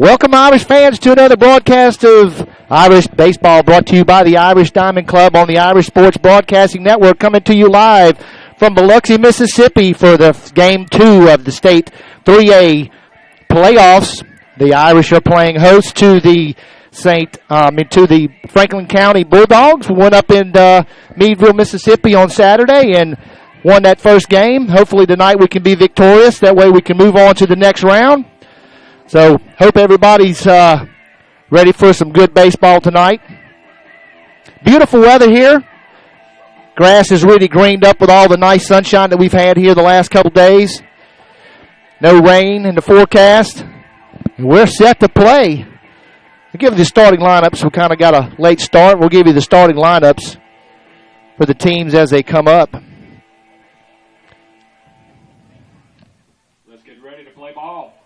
Welcome, Irish fans, to another broadcast of Irish baseball brought to you by the Irish Diamond Club on the Irish Sports Broadcasting Network, coming to you live from Biloxi, Mississippi for the Game 2 of the state 3A playoffs. The Irish are playing host to the Franklin County Bulldogs, who went up in Meadville, Mississippi on Saturday and won that first game. Hopefully tonight we can be victorious. That way we can move on to the next round. So hope everybody's ready for some good baseball tonight. Beautiful weather here. Grass is really greened up with all the nice sunshine that we've had here the last couple days. No rain in the forecast. And we're set to play. I'll give you the starting lineups. We kind of got a late start. We'll give you the starting lineups for the teams as they come up. Let's get ready to play ball.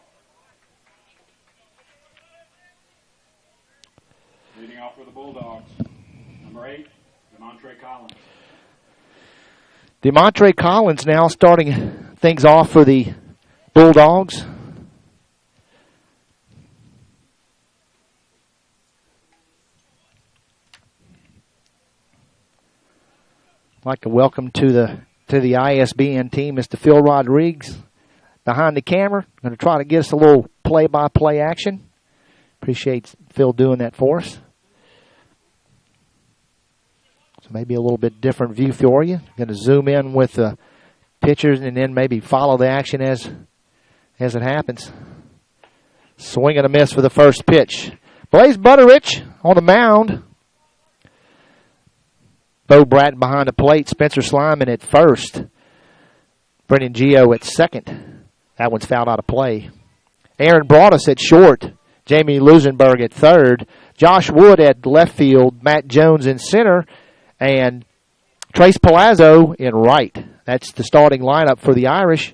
Leading off for the Bulldogs, number 8, DeMontre Collins. DeMontre Collins now starting things off for the Bulldogs. I'd like to welcome to the ISBN team Mr. Phil Rodriguez behind the camera. Going to try to get us a little play-by-play action. Appreciate Phil doing that for us. So maybe a little bit different view for you. Going to zoom in with the pitchers and then maybe follow the action as it happens. Swing and a miss for the first pitch. Blaze Butterich on the mound. Bo Bratton behind the plate. Spencer Slyman at first. Brennan Gio at second. That one's fouled out of play. Aaron Broadus at short. Jamie Lusenberg at third. Josh Wood at left field. Matt Jones in center. And Trace Palazzo in right. That's the starting lineup for the Irish.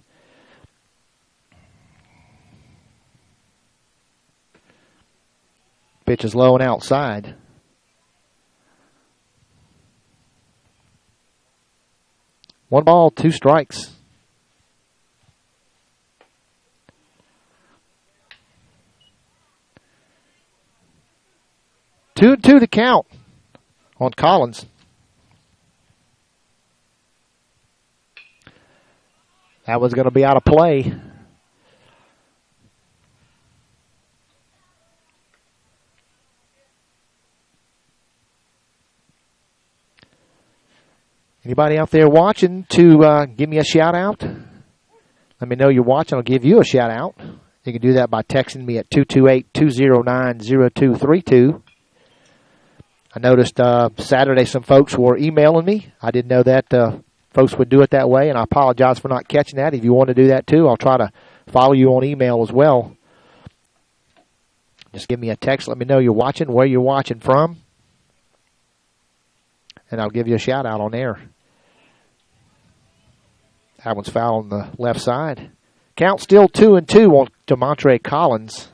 Pitch is low and outside. One ball, two strikes. Two to count on Collins. That was going to be out of play. Anybody out there watching to give me a shout-out? Let me know you're watching. I'll give you a shout-out. You can do that by texting me at 228-209-0232. I noticed Saturday some folks were emailing me. I didn't know that folks would do it that way, and I apologize for not catching that. If you want to do that too, I'll try to follow you on email as well. Just give me a text. Let me know you're watching, where you're watching from, and I'll give you a shout-out on air. That one's foul on the left side. Count still 2-2 on DeMontre Collins.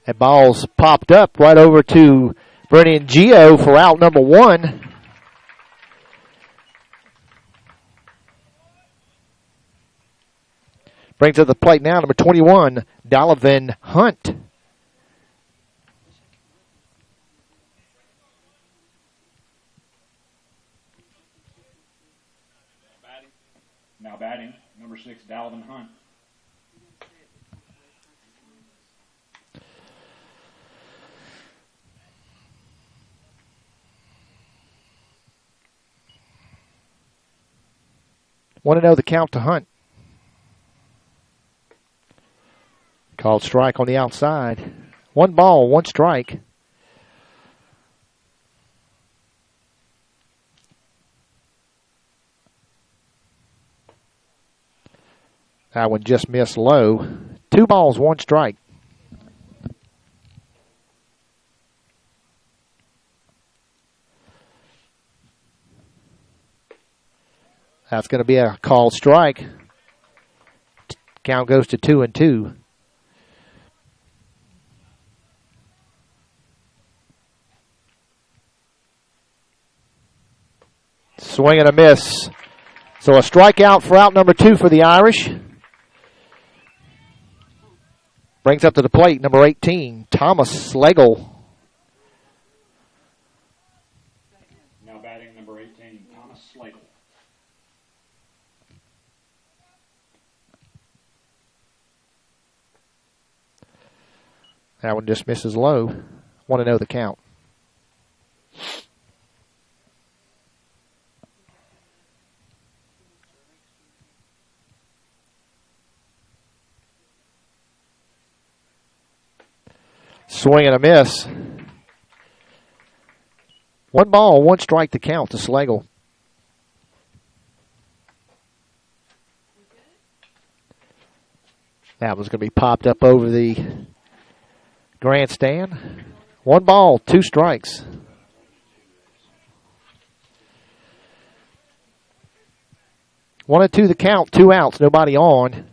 That ball's popped up right over to Brennan Gio for out number 1. Brings to the plate now number 21, Donovan Hunt. Now batting, number 6, Donovan Hunt. Want to know the count to Hunt. Called strike on the outside. One ball, one strike. That one just missed low. 2 balls, 1 strike. That's going to be a called strike. Count goes to 2-2. Swing and a miss. So a strikeout for out number 2 for the Irish. Brings up to the plate number 18, Thomas Slagle. Now batting number 18, Thomas Slagle. That one just misses low. Want to know the count. Swing and a miss. 1 ball, 1 strike to count to Slagle. That was going to be popped up over the grandstand. 1 ball, 2 strikes. One and two the count, 2 outs, nobody on.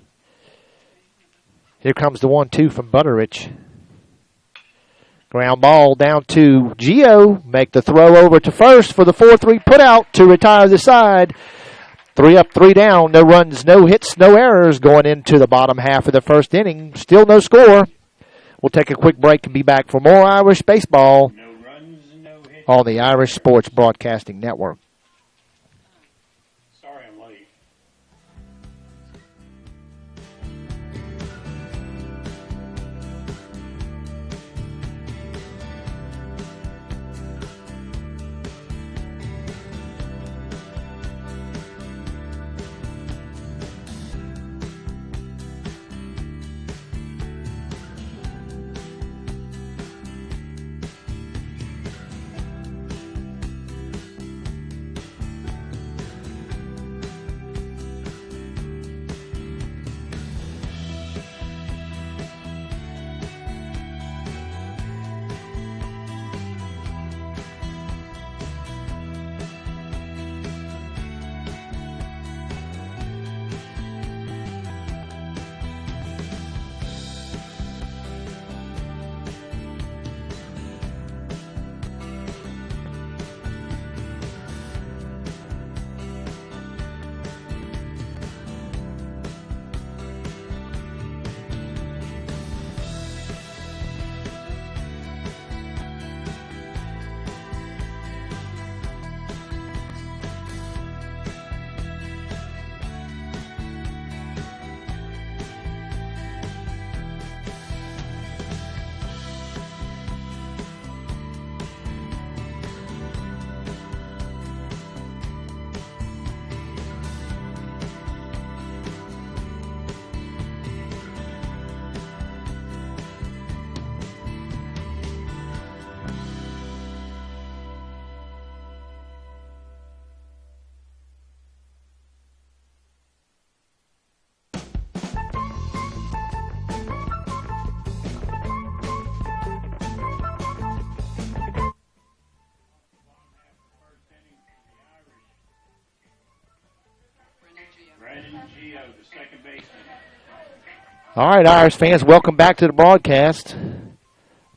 Here comes the 1-2 from Butterich. Ground ball down to Gio. Make the throw over to first for the 4-3 putout to retire the side. 3 up, 3 down. No runs, no hits, no errors going into the bottom half of the first inning. Still no score. We'll take a quick break and be back for more Irish baseball on the Irish Sports Broadcasting Network. Sorry I'm late. All right, Irish fans, welcome back to the broadcast.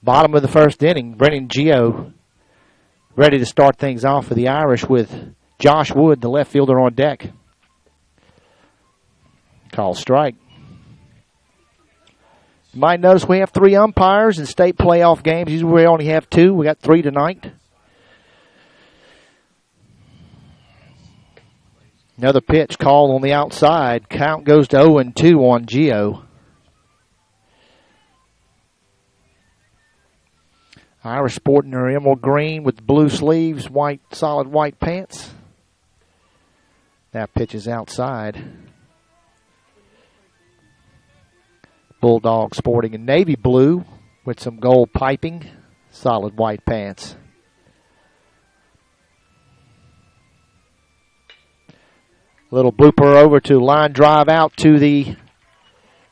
Bottom of the first inning, Brennan Gio ready to start things off for the Irish with Josh Wood, the left fielder, on deck. Call strike. You might notice we have 3 umpires in state playoff games. Usually we only have 2. We got 3 tonight. Another pitch called on the outside. Count goes to 0-2 on Gio. Irish sporting their emerald green with blue sleeves, solid white pants. That pitch is outside. Bulldog sporting in navy blue with some gold piping, solid white pants. Little blooper over to line drive out to the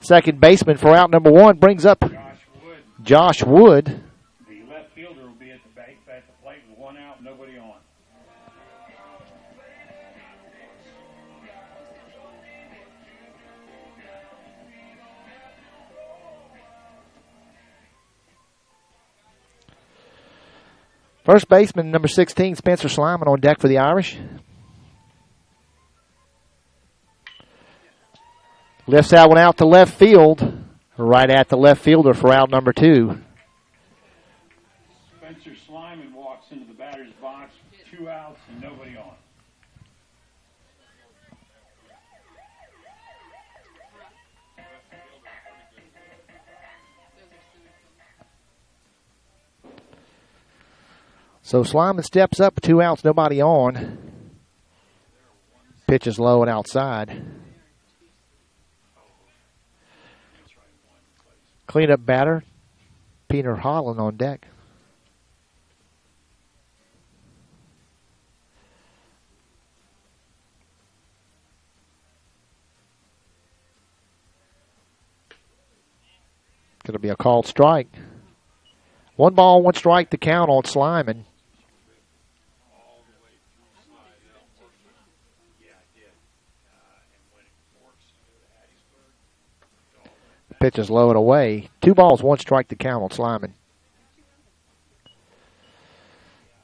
second baseman for out number 1. Brings up Josh Wood. The left fielder will be at the plate with 1 out, nobody on. First baseman, number 16, Spencer Slyman, on deck for the Irish. Lifts that one out to left field. Right at the left fielder for out number 2. Spencer Slyman walks into the batter's box, 2 outs and nobody on. So Slyman steps up, 2 outs, nobody on. Pitch is low and outside. Cleanup batter, Peter Holland on deck. Going to be a called strike. 1 ball, 1 strike to count on Slyman. Pitch is low and away. 2 balls, 1 strike to count on Slyman.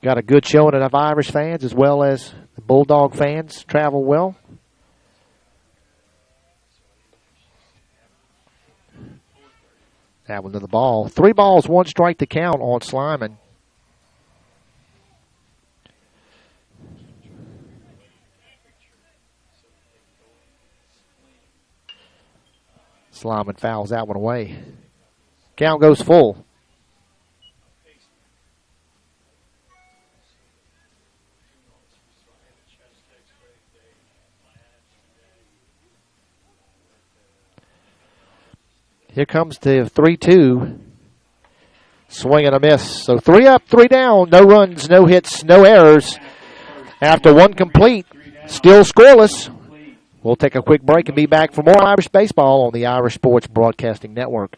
Got a good showing of Irish fans as well as the Bulldog fans. Travel well. That one to the ball. 3 balls, 1 strike to count on Slyman. Slyman fouls that one away. Count goes full. Here comes the 3-2. Swing and a miss. So 3 up, 3 down. No runs, no hits, no errors. After 1 complete, still scoreless. We'll take a quick break and be back for more Irish baseball on the Irish Sports Broadcasting Network.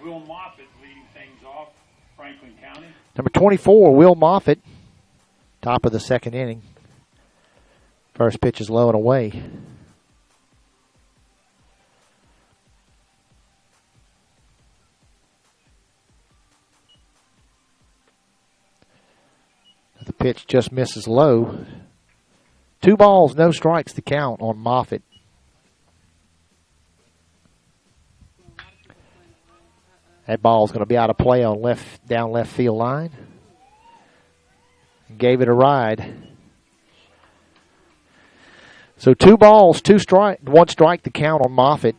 Will Moffitt leading things off, Franklin County. Number 24, Will Moffitt, top of the 2nd inning. First pitch is low and away. The pitch just misses low. 2 balls, no strikes to count on Moffitt. That ball is going to be out of play on down left field line. Gave it a ride. So 2 balls, 1 strike to count on Moffitt.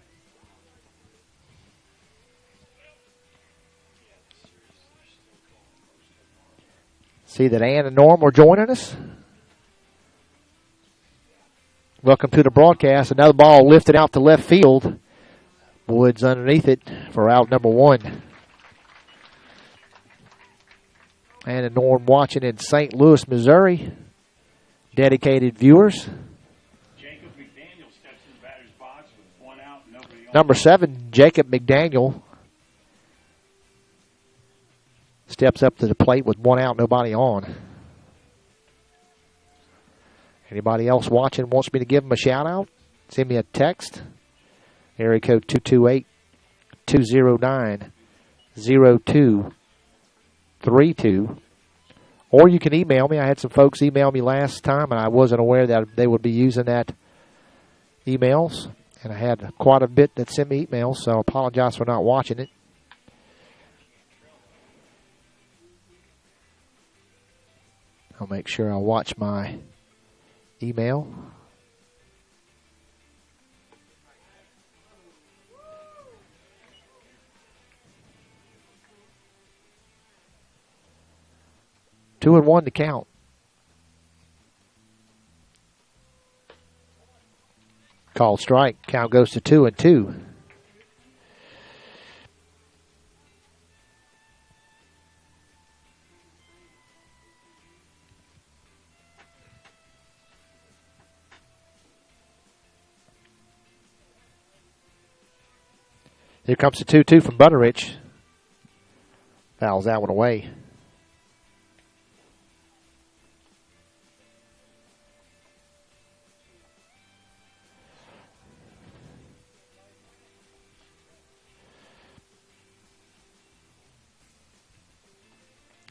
See that Ann and Norm are joining us. Welcome to the broadcast. Another ball lifted out to left field. Woods underneath it for out number 1. And Norm watching in St. Louis, Missouri. Dedicated viewers. Jacob McDaniel steps in the batter's box with 1 out, nobody on. Number 7, Jacob McDaniel, steps up to the plate with 1 out, nobody on. Anybody else watching wants me to give them a shout out? Send me a text. Area code 228-209-5985. 0232. Or you can email me. I had some folks email me last time, and I wasn't aware that they would be using that emails. And I had quite a bit that sent me emails, so I apologize for not watching it. I'll make sure I watch my email. Two and one to count. Called strike. Count goes to 2-2. Here comes the 2-2 from Butterich. Fouls that one away.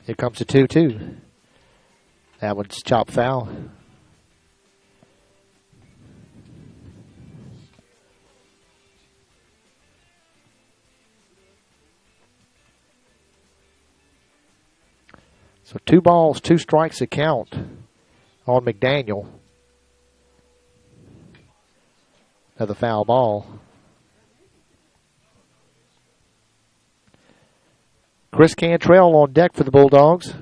Here comes the 2-2. That one's chopped foul. So 2 balls, 2 strikes to count on McDaniel. Another foul ball. Chris Cantrell on deck for the Bulldogs.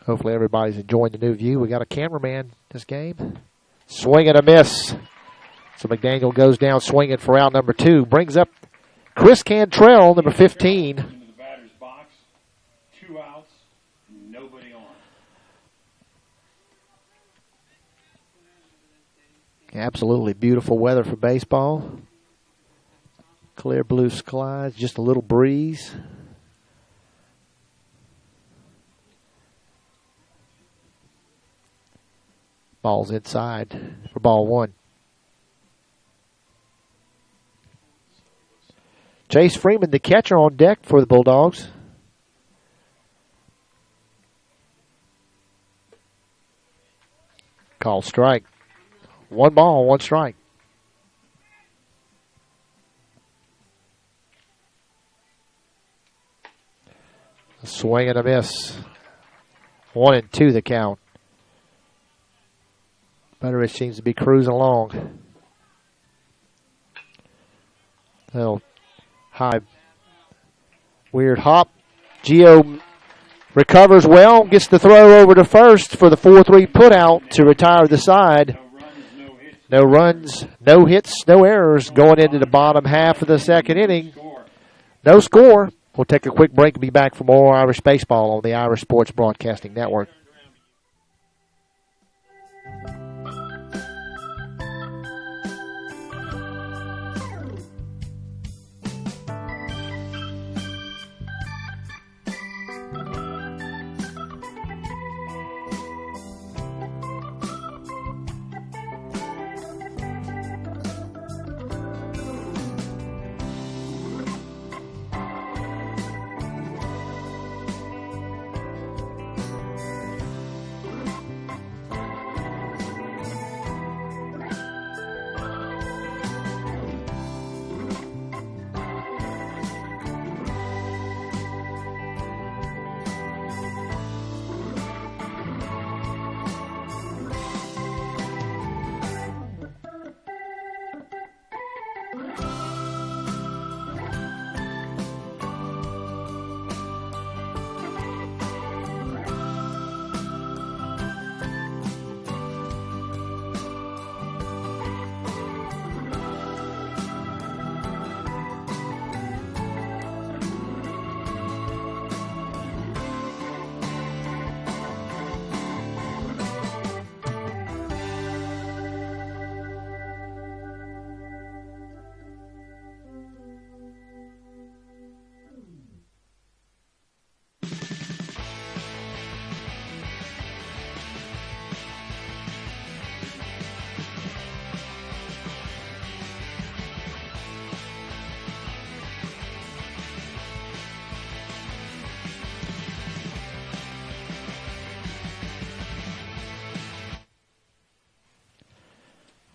Hopefully everybody's enjoying the new view. We got a cameraman this game. Swing and a miss. So McDaniel goes down swinging for out number 2. Brings up Chris Cantrell, number 15. Into the batter's box. 2 outs. Nobody on. Absolutely beautiful weather for baseball. Clear blue skies, just a little breeze. Ball's inside for ball 1. Chase Freeman, the catcher, on deck for the Bulldogs. Call strike. 1 ball, 1 strike. A swing and a miss. 1-2 the count. Butterich seems to be cruising along. Little high, weird hop. Gio recovers well, gets the throw over to first for the 4-3 putout to retire the side. No runs, no hits, no errors going into the bottom half of the second inning. No score. We'll take a quick break and be back for more Irish baseball on the Irish Sports Broadcasting Network.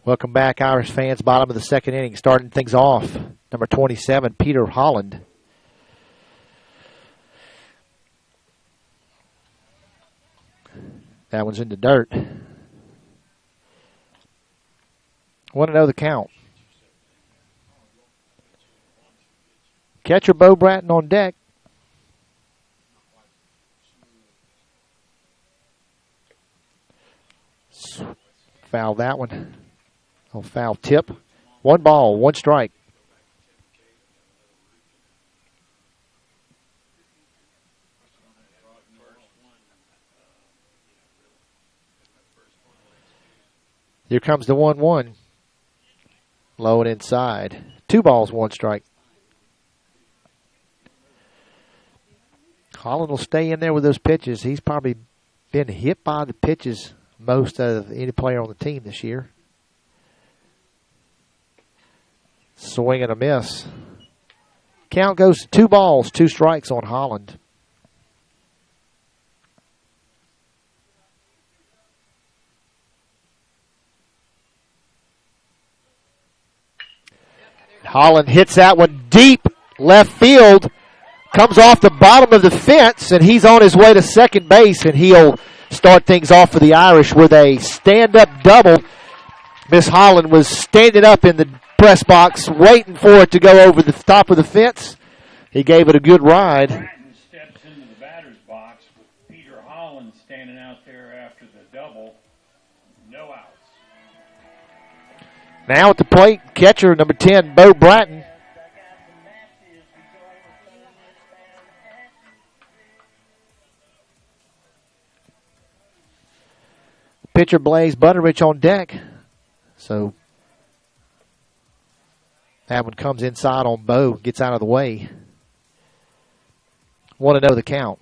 Welcome back, Irish fans. Bottom of the second inning, starting things off. Number 27, Peter Holland. That one's in the dirt. Want to know the count. Catcher Bo Bratton on deck. Foul that one. Oh, foul tip. 1 ball, 1 strike. Here comes the 1-1. Low and inside. 2 balls, 1 strike. Holland will stay in there with those pitches. He's probably been hit by the pitches most of any player on the team this year. Swing and a miss. Count goes to 2 balls, 2 strikes on Holland. Holland hits that one deep left field. Comes off the bottom of the fence, and he's on his way to second base, and he'll start things off for the Irish with a stand-up double. Miss Holland was standing up in the press box, waiting for it to go over the top of the fence. He gave it a good ride. Bratton steps into the batter's box with Peter Holland standing out there after the double. No outs. Now at the plate, catcher number 10, Bo Bratton. Pitcher Blaze Butterich on deck. So that one comes inside on Bo, gets out of the way. Want to know the count.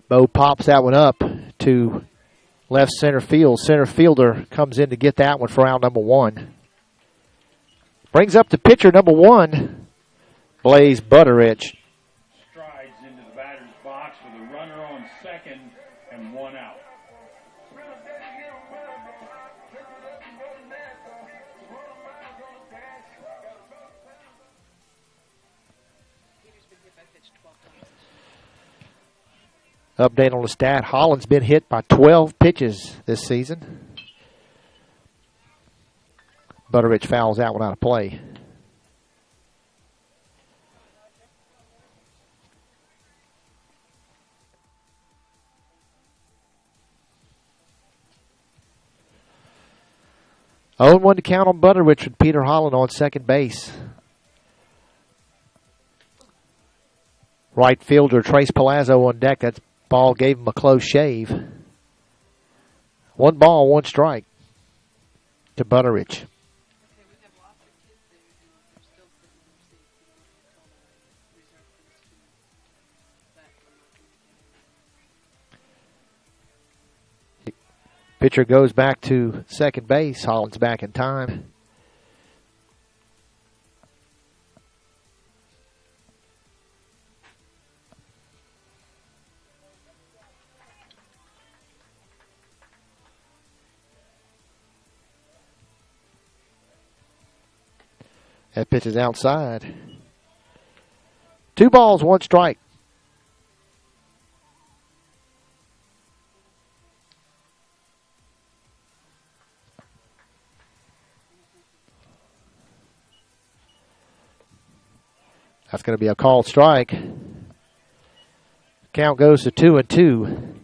Bo pops that one up to left center field. Center fielder comes in to get that one for out number 1. Brings up the pitcher number 1, Blaze Butterich. Strides into the batter's box with a runner on second and 1 out. Update on the stat. Holland's been hit by 12 pitches this season. Butterich fouls that one out of play. Oh, 1 to count on Butterich with Peter Holland on second base. Right fielder Trace Palazzo on deck. That ball gave him a close shave. 1 ball, 1 strike to Butterich. Pitcher goes back to second base. Holland's back in time. That pitch is outside. 2 balls, 1 strike. That's going to be a called strike. Count goes to 2-2.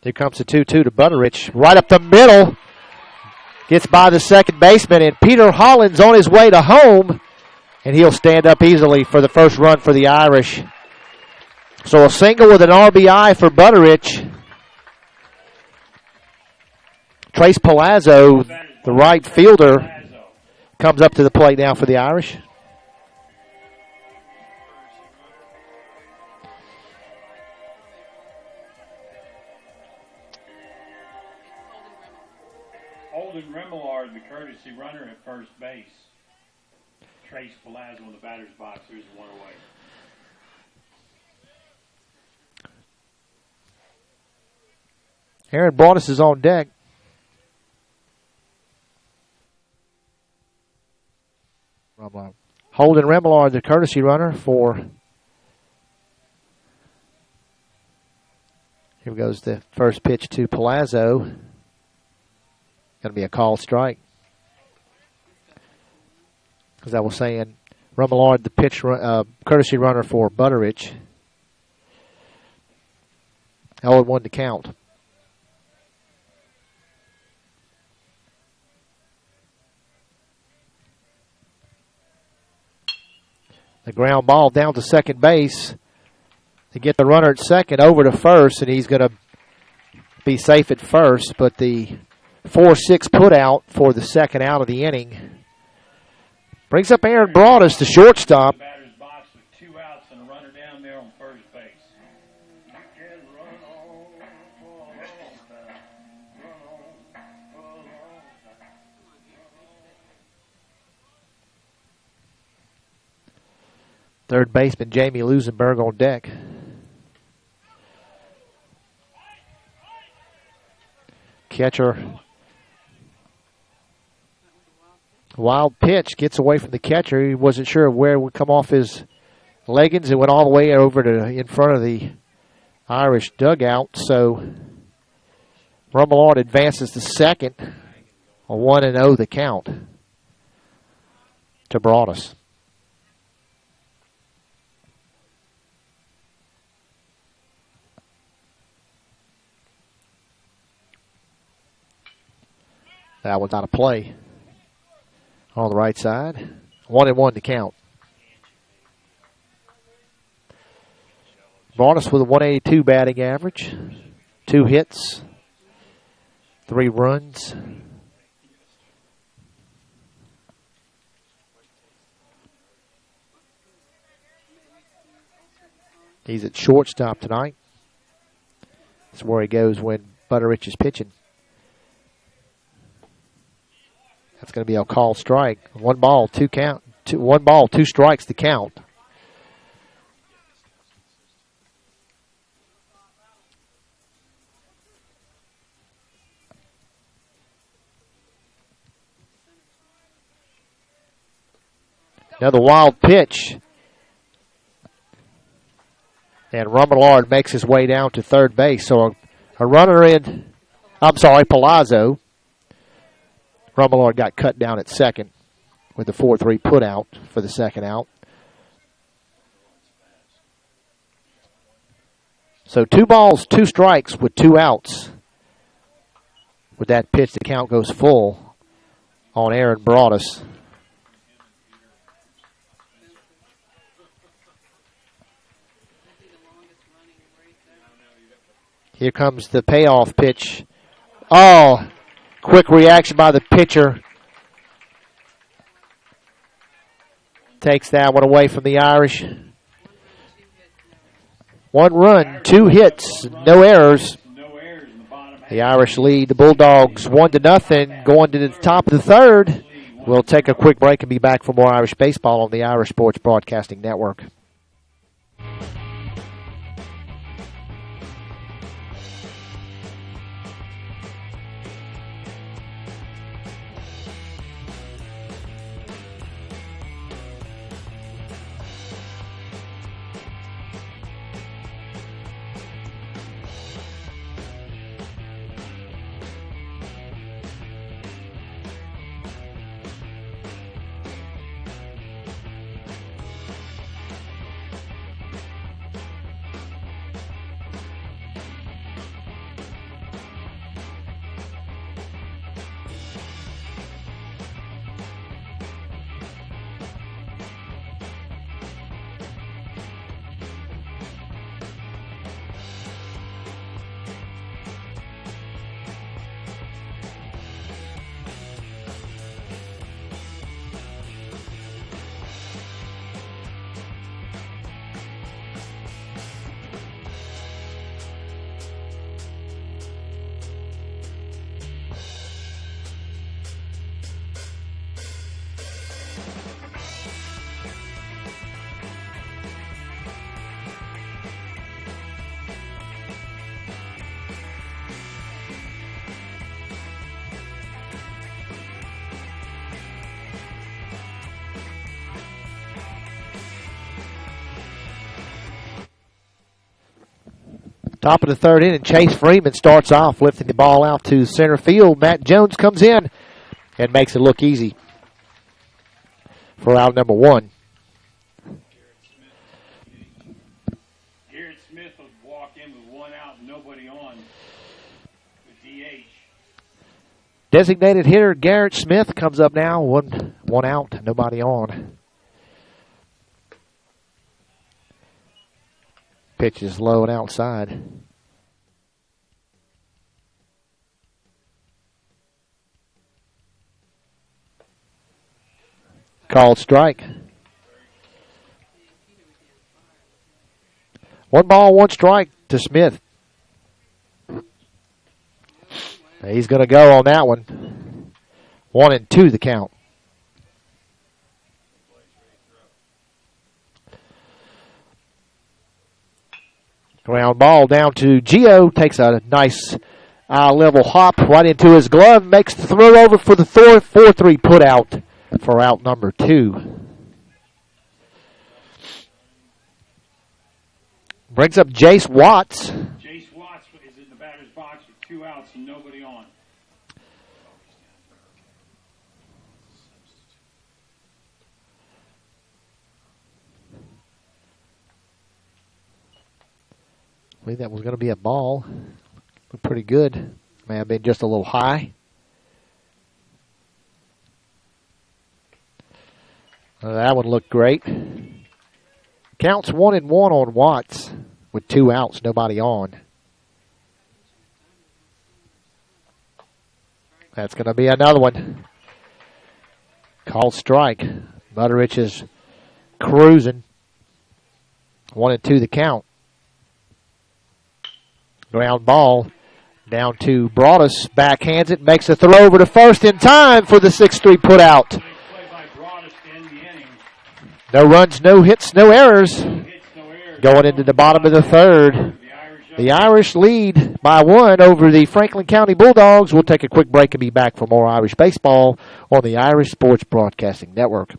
Here comes the 2-2 to Butterich. Right up the middle. Gets by the second baseman, and Peter Holland's on his way to home, and he'll stand up easily for the first run for the Irish. So a single with an RBI for Butterich. Trace Palazzo, the right fielder, comes up to the plate now for the Irish. face Palazzo in the batter's box. There's one away. Aaron Broadus is on deck. Holden Remillard, the courtesy runner for. Here goes the first pitch to Palazzo. Going to be a called strike. As I was saying, Remillard, the pitch courtesy runner for Butteridge. 0-1 to count. The ground ball down to second base to get the runner at second over to first, and he's going to be safe at first. But the 4-6 put out for the second out of the inning brings up Aaron Broadus, the shortstop. Batter's box with 2 outs and a runner down there on first base. Third baseman Jamie Lusenberg on deck. Catcher. Wild pitch gets away from the catcher. He wasn't sure where it would come off his leggings. It went all the way over to in front of the Irish dugout. So Remillard advances to second. A 1-0 the count to Broadus. That was not a play on the right side. 1-1 to count. Broadus with a 182 batting average. 2 hits. 3 runs. He's at shortstop tonight. That's where he goes when Butteridge is pitching. That's going to be a call strike. 1 ball, 2 count. 1 ball, 2 strikes to count. Another wild pitch. And Remillard makes his way down to third base. So a runner in, Palazzo. Remillard got cut down at second with the 4-3 put out for the second out. So 2 balls, 2 strikes with 2 outs. With that pitch, the count goes full on Aaron Broadus. Here comes the payoff pitch. Oh, quick reaction by the pitcher. Takes that one away from the Irish. 1 run, 2 hits, no errors. The Irish lead the Bulldogs 1-0 going to the top of the third. We'll take a quick break and be back for more Irish baseball on the Irish Sports Broadcasting Network. Top of the third inning, Chase Freeman starts off, lifting the ball out to center field. Matt Jones comes in and makes it look easy for out number one. Garrett Smith will walk in with one out and nobody on with DH. Designated hitter Garrett Smith comes up now, one out, nobody on. Pitch is low and outside. Called strike. 1 ball, 1 strike to Smith. He's going to go on that one. 1-2 the count. Ground ball down to Gio. Takes a nice level hop right into his glove. Makes the throw over for the 4-3 put out for out number 2. Brings up Jace Watts. Jace Watts is in the batter's box with 2 outs and nobody on. I believe that was going to be a ball. Looked pretty good. May have been just a little high. That one looked great. Counts 1-1 on Watts with 2 outs, nobody on. That's going to be another one. Called strike. Butterich is cruising. 1-2 the count. Ground ball down to Broadus. Backhands it. Makes a throw over to first in time for the 6-3 put out. No runs, no hits, no errors. Going into the bottom of the third. The Irish lead by 1 over the Franklin County Bulldogs. We'll take a quick break and be back for more Irish baseball on the Irish Sports Broadcasting Network.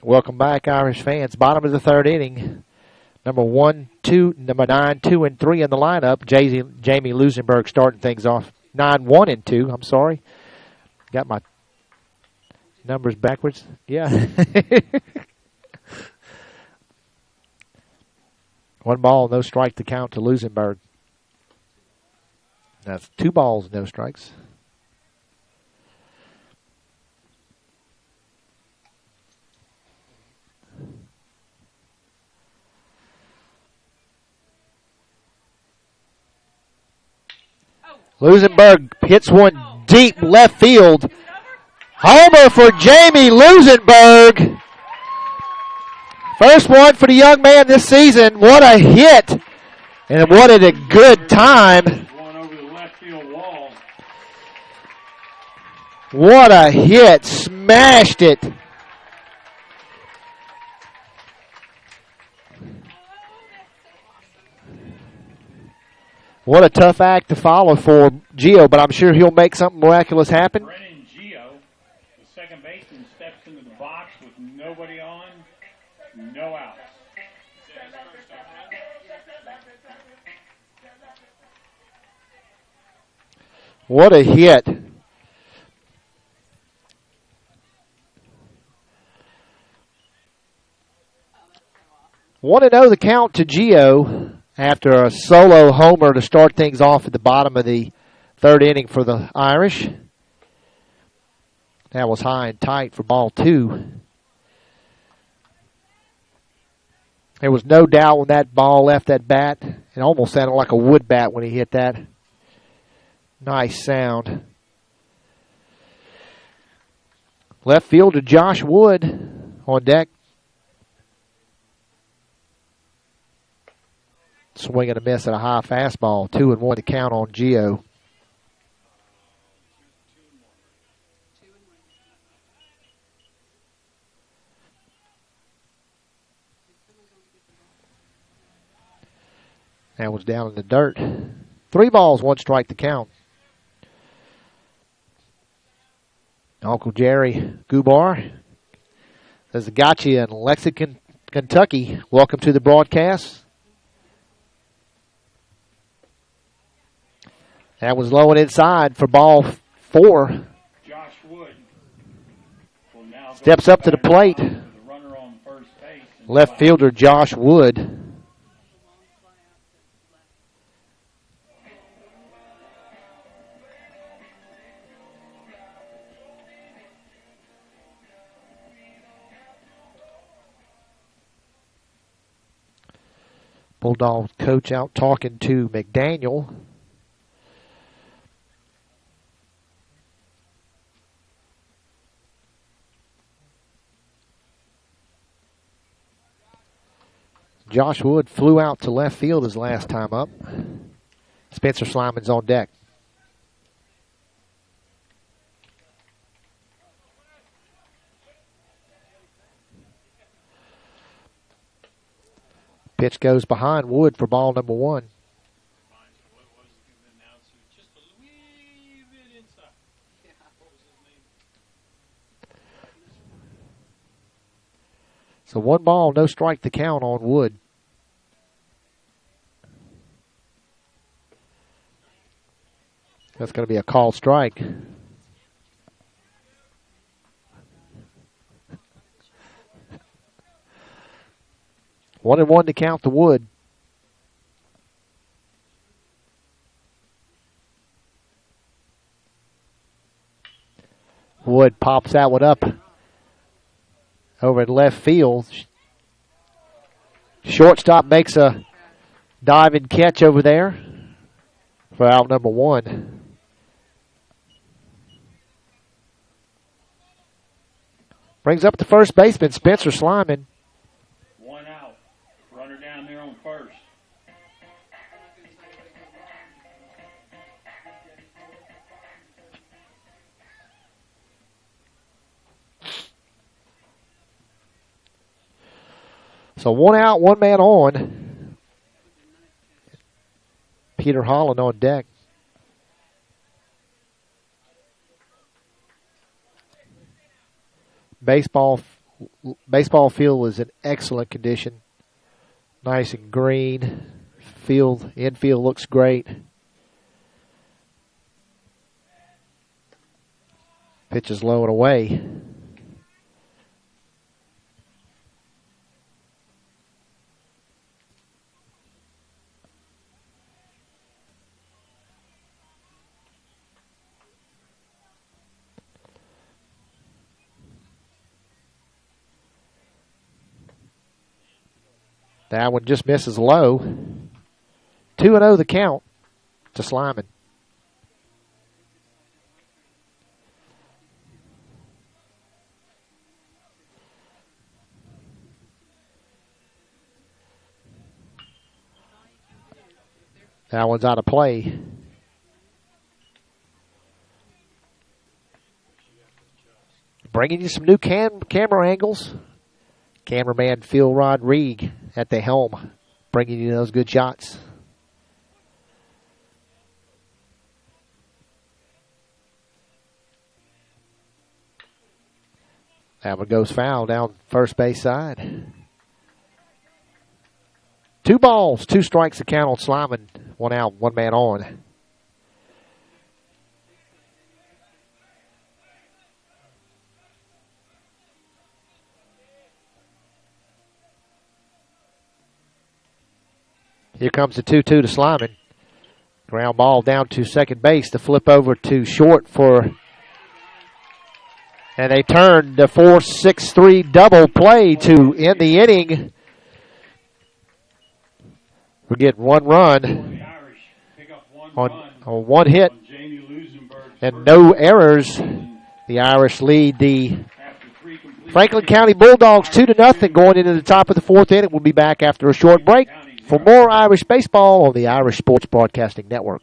Welcome back, Irish fans. Bottom of the third inning. Number 9, 2, and 3 in the lineup. Jamie Lusenberg starting things off. 9, 1, and 2. I'm sorry. Got my numbers backwards. Yeah. 1 ball, no strike to count to Lusenberg. That's 2 balls, no strikes. Lusenberg hits one deep left field. Homer for Jamie Lusenberg. First one for the young man this season. What a hit. And what a good time. Going over the left field wall. What a hit. Smashed it. What a tough act to follow for Gio, but I'm sure he'll make something miraculous happen. Brennan Gio, the second baseman, steps into the box with nobody on, no outs. What a hit. Want to know the count to Gio after a solo homer to start things off at the bottom of the third inning for the Irish. That was high and tight for ball 2. There was no doubt when that ball left that bat. It almost sounded like a wood bat when he hit that. Nice sound. Left fielder Josh Wood on deck. Swing and a miss at a high fastball. 2-1 to count on Gio. That was down in the dirt. 3 balls, 1 strike to count. Uncle Jerry Gubar says, "Got you in Lexington, Kentucky. Welcome to the broadcast." That was low and inside for ball 4. Josh Wood will now steps up to the plate. The runner on first base. Left fielder Josh Wood. Bulldog coach out talking to McDaniel. Josh Wood flew out to left field his last time up. Spencer Slyman's on deck. Pitch goes behind Wood for ball number 1. So 1 ball, no strike to count on Wood. That's going to be a called strike. One and 1 to count to Wood. Wood pops that one up over in left field. Shortstop makes a diving catch over there for out number 1. Brings up the first baseman, Spencer Slyman. 1 out. Runner down there on first. So 1 out, 1 man on. Peter Holland on deck. Baseball field is in excellent condition. Nice and green. Infield looks great. Pitch is low and away. That one just misses low. 2-0 the count to Slyman. That one's out of play. bringing you some new camera angles. Cameraman Phil Rodrigue at the helm, bringing you those good shots. That one goes foul down first base side. 2 balls, 2 strikes to count on Slyman. 1 out, 1 man on. Here comes the 2-2 to Slyman. Ground ball down to second base. The flip over to short for... And they turn the 4-6-3 double play to end the inning. We get 1 run on 1 hit and no errors. The Irish lead the Franklin County Bulldogs 2-0 going into the top of the 4th inning. We'll be back after a short break for more Irish baseball on the Irish Sports Broadcasting Network.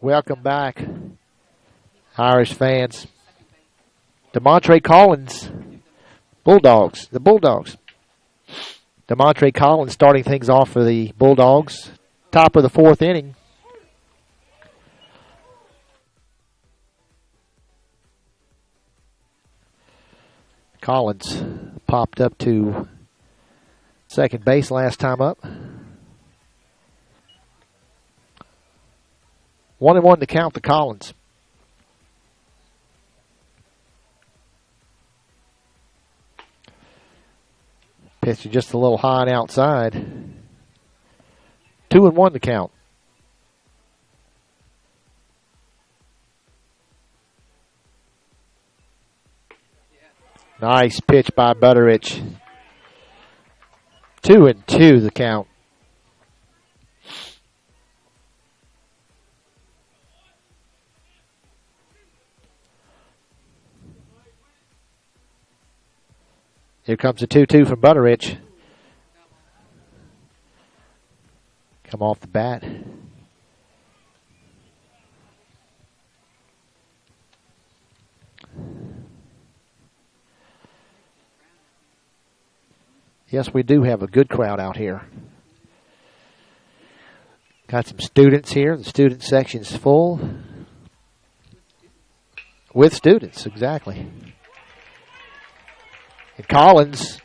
Welcome back, Irish fans. DeMontre Collins, Bulldogs, the Bulldogs. DeMontre Collins starting things off for the Bulldogs. Top of the 4th inning. Collins popped up to second base last time up. 1-1 to count to Collins. Pitch just a little high and outside. 2-1 to count. Nice pitch by Butterich. 2-2 the count. Here comes a 2-2 from Butterich. Come off the bat. Yes, we do have a good crowd out here. Got some students here. The student section's full. With students, exactly. And Collins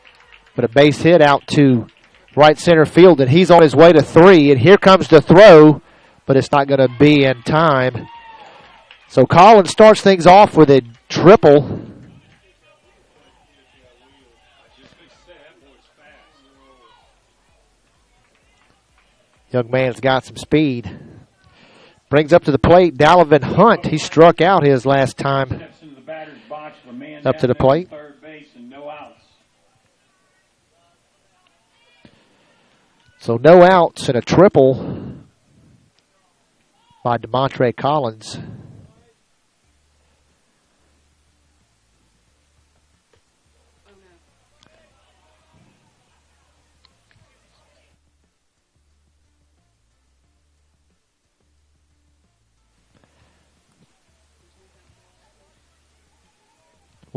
put a base hit out to right center field, and he's on his way to 3. And here comes the throw, but it's not going to be in time. So Collins starts things off with a triple. Young man's got some speed. Brings up to the plate Dalvin Hunt. He struck out his last time up to the plate. So no outs and a triple by DeMontre Collins.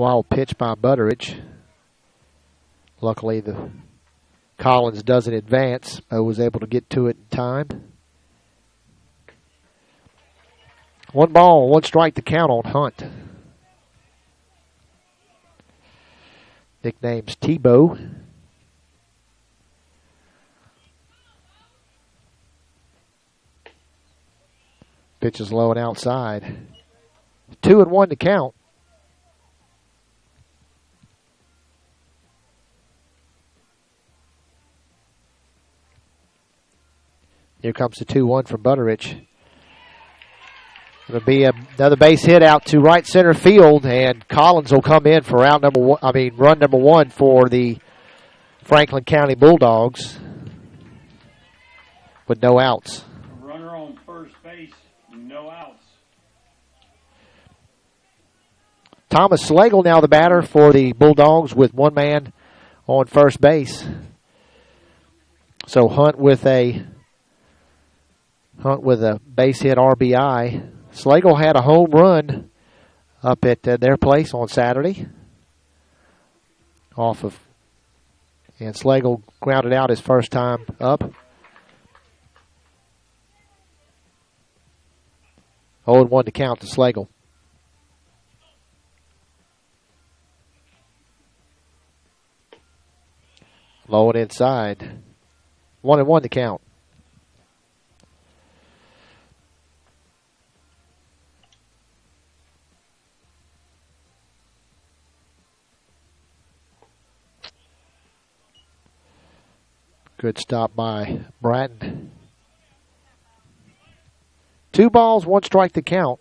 Wild pitch by Butteridge. Luckily, the Collins doesn't advance, but was able to get to it in time. 1 ball, 1 strike to count on Hunt. Nickname's Tebow. Pitch is low and outside. 2-1 to count. Here comes the 2-1 from Butteridge. It'll be another base hit out to right center field, and Collins will come in for run number 1 for the Franklin County Bulldogs with no outs. A runner on first base, no outs. Thomas Slagle now the batter for the Bulldogs with 1 man on first base. So Hunt with a base hit RBI. Slagle had a home run up at their place on Saturday. And Slagle grounded out his first time up. 0-1 to count to Slagle. Low and inside. 1-1 to count. Good stop by Bratton. 2 balls, 1 strike to count.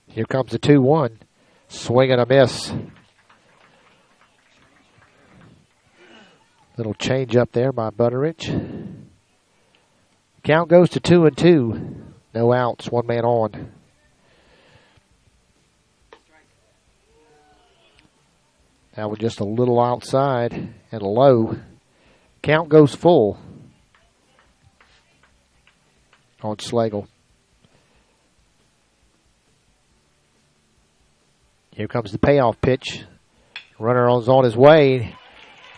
Here comes the 2-1. Swing and a miss. Little change up there by Butteridge. Count goes to 2-2. No outs, 1 man on. That was just a little outside and low. Count goes full on Slagle. Here comes the payoff pitch. Runner is on his way.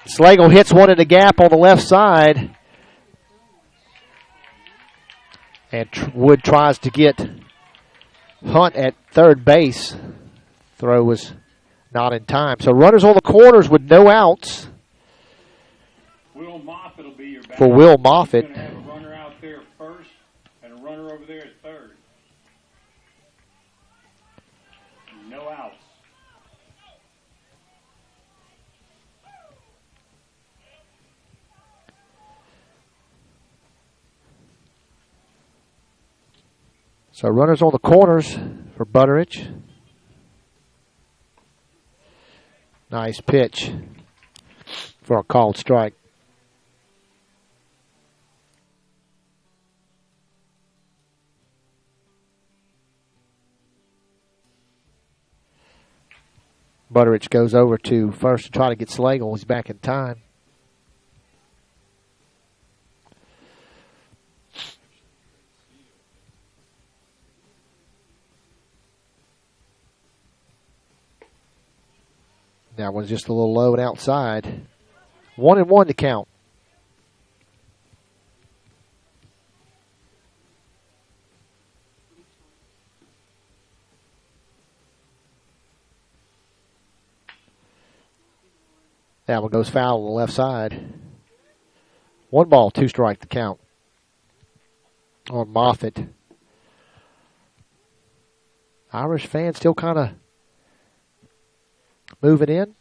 Slagle hits one in the gap on the left side. And Wood tries to get Hunt at third base. Throw was not in time. So runners on the corners with no outs. Will Moffitt will be your batter. For Will Moffitt. He's going to have a runner out there first and a runner over there at third. No outs. So runners on the corners for Butteridge. Nice pitch for a called strike. Butteridge goes over to first to try to get Slagle. He's back in time. That one's just a little low and outside. 1-1 to count. That one goes foul on the left side. 1 ball, 2 strike to count on Moffitt. Irish fans still kind of moving in.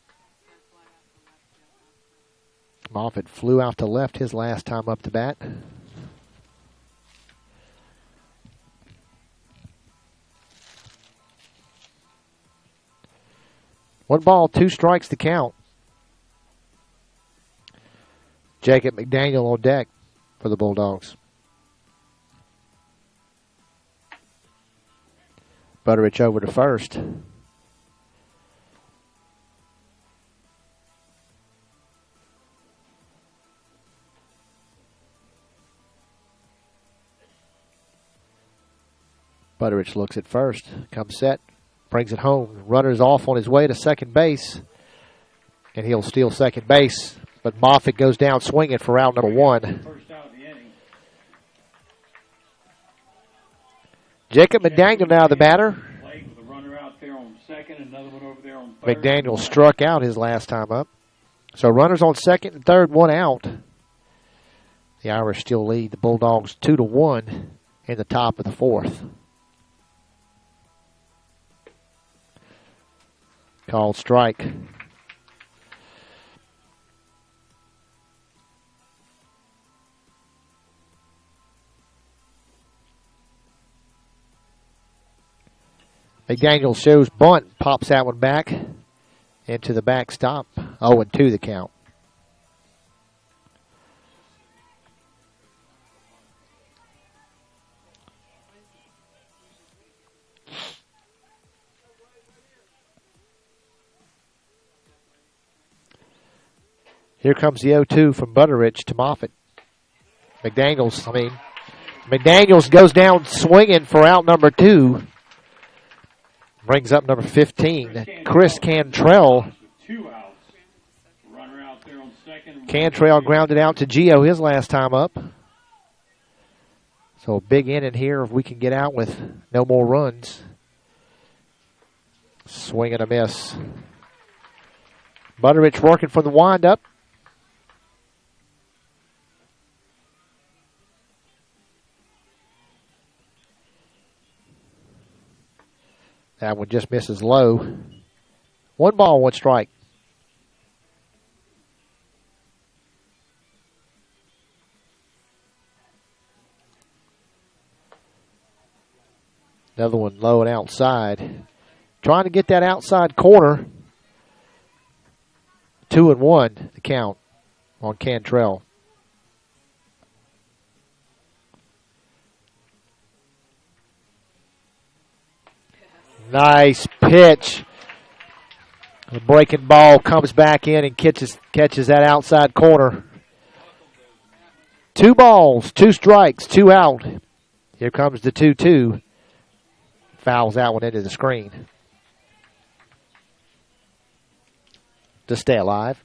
Moffitt flew out to left his last time up to bat. One ball, 2 strikes to count. Jacob McDaniel on deck for the Bulldogs. Butteridge over to first. Butteridge looks at first, comes set, brings it home. Runner's off on his way to second base, and he'll steal second base. But Moffitt goes down swinging for out number 1. First out of the inning. Jacob McDaniel now the batter. Played with a runner out there on second, another one over there on third. McDaniel struck out his last time up. So runners on second and third, 1 out. The Irish still lead the Bulldogs 2-1 in the top of the 4th. Called strike. McDaniel shows bunt, pops that one back into the backstop. 0-2 the count. Here comes the 0-2 from Butteridge to Moffitt. McDaniels goes down swinging for out number 2. Brings up number 15, Chris Cantrell. Cantrell grounded out to Gio his last time up. So a big inning here if we can get out with no more runs. Swing and a miss. Butteridge working for the windup. That one just misses low. 1 ball, 1 strike. Another one low and outside. Trying to get that outside corner. 2-1 the count on Cantrell. Nice pitch. The breaking ball comes back in and catches that outside corner. 2 balls, 2 strikes, 2 out. Here comes the 2-2. Fouls that one into the screen. To stay alive.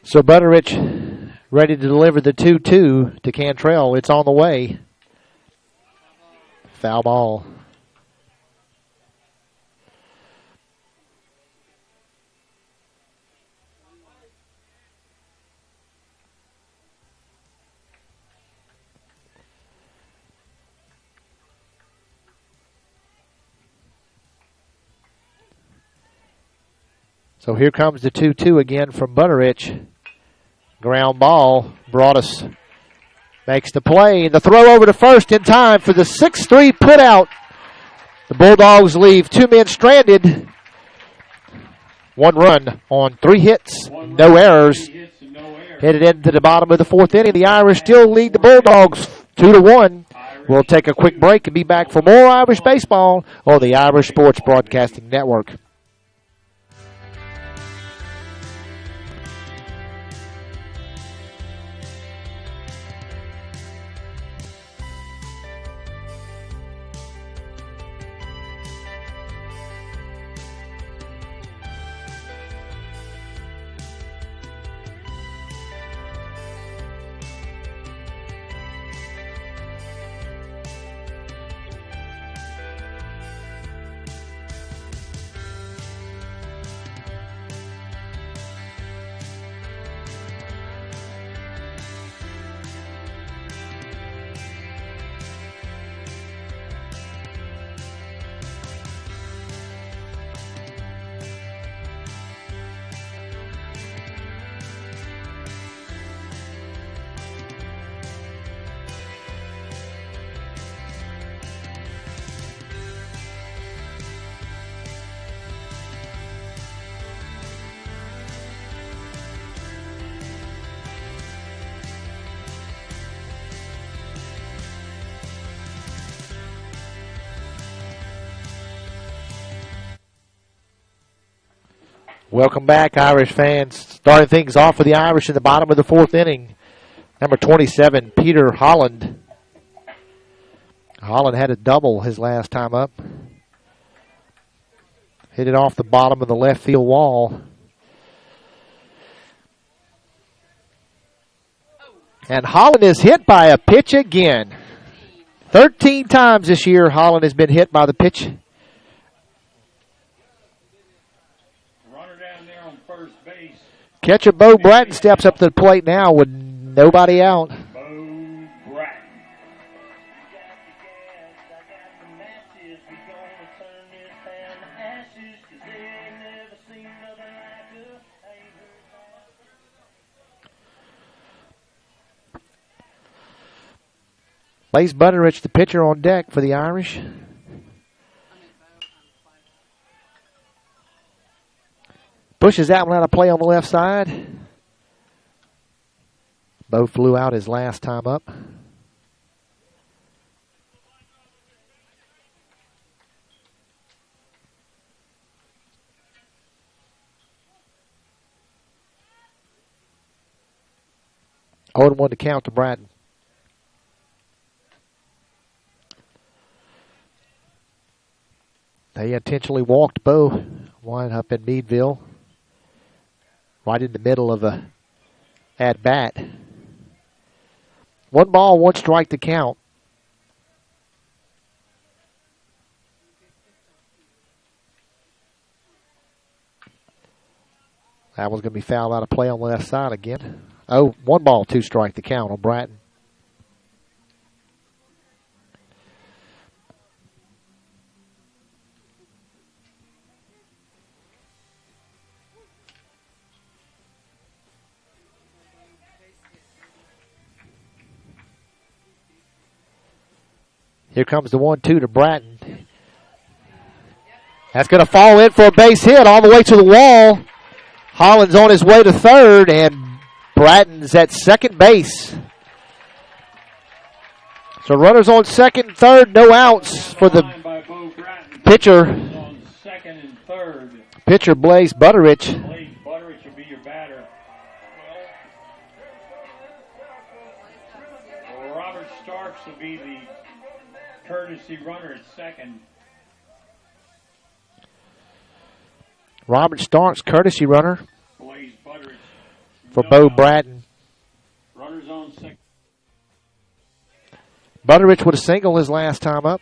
So Butteridge ready to deliver the 2-2 to Cantrell. It's on the way. Foul ball. So here comes the 2-2 again from Butteridge. Ground ball. Broadus makes the play. And the throw over to first in time for the 6-3 put out. The Bulldogs leave 2 men stranded. 1 run on 3 hits. No errors. Headed into the bottom of the 4th inning. The Irish still lead the Bulldogs 2-1. We'll take a quick break and be back for more Irish baseball on the Irish Sports Broadcasting Network. Welcome back, Irish fans. Starting things off for the Irish in the bottom of the fourth inning. Number 27, Peter Holland. Holland had a double his last time up. Hit it off the bottom of the left field wall. And Holland is hit by a pitch again. 13 times this year Holland has been hit by the pitch. Runner down there on first base. Catcher Bo Bratton steps up to the plate now with nobody out. Bo Bratton. Blaze Butterich, the pitcher, on deck for the Irish. Pushes that one out of play on the left side. Bo flew out his last time up. Oh, 0-1 to count to Bratton. They intentionally walked Bo, wind up in Meadville, right in the middle of a at-bat. 1 ball, 1 strike to count. That one's going to be fouled out of play on the left side again. Oh, 1 ball, 2 strike to count on Bratton. Here comes the 1-2 to Bratton. That's going to fall in for a base hit all the way to the wall. Holland's on his way to third, and Bratton's at second base. So runners on second and third, no outs for the pitcher. On second and third. Pitcher Blaze Butterich. Blaze Butterich will be your batter. Robert Starks will be the courtesy runner at second. Robert Starks, courtesy runner Blaze Butterich. for Bo Bratton. Runners on second. Butterich with a single his last time up.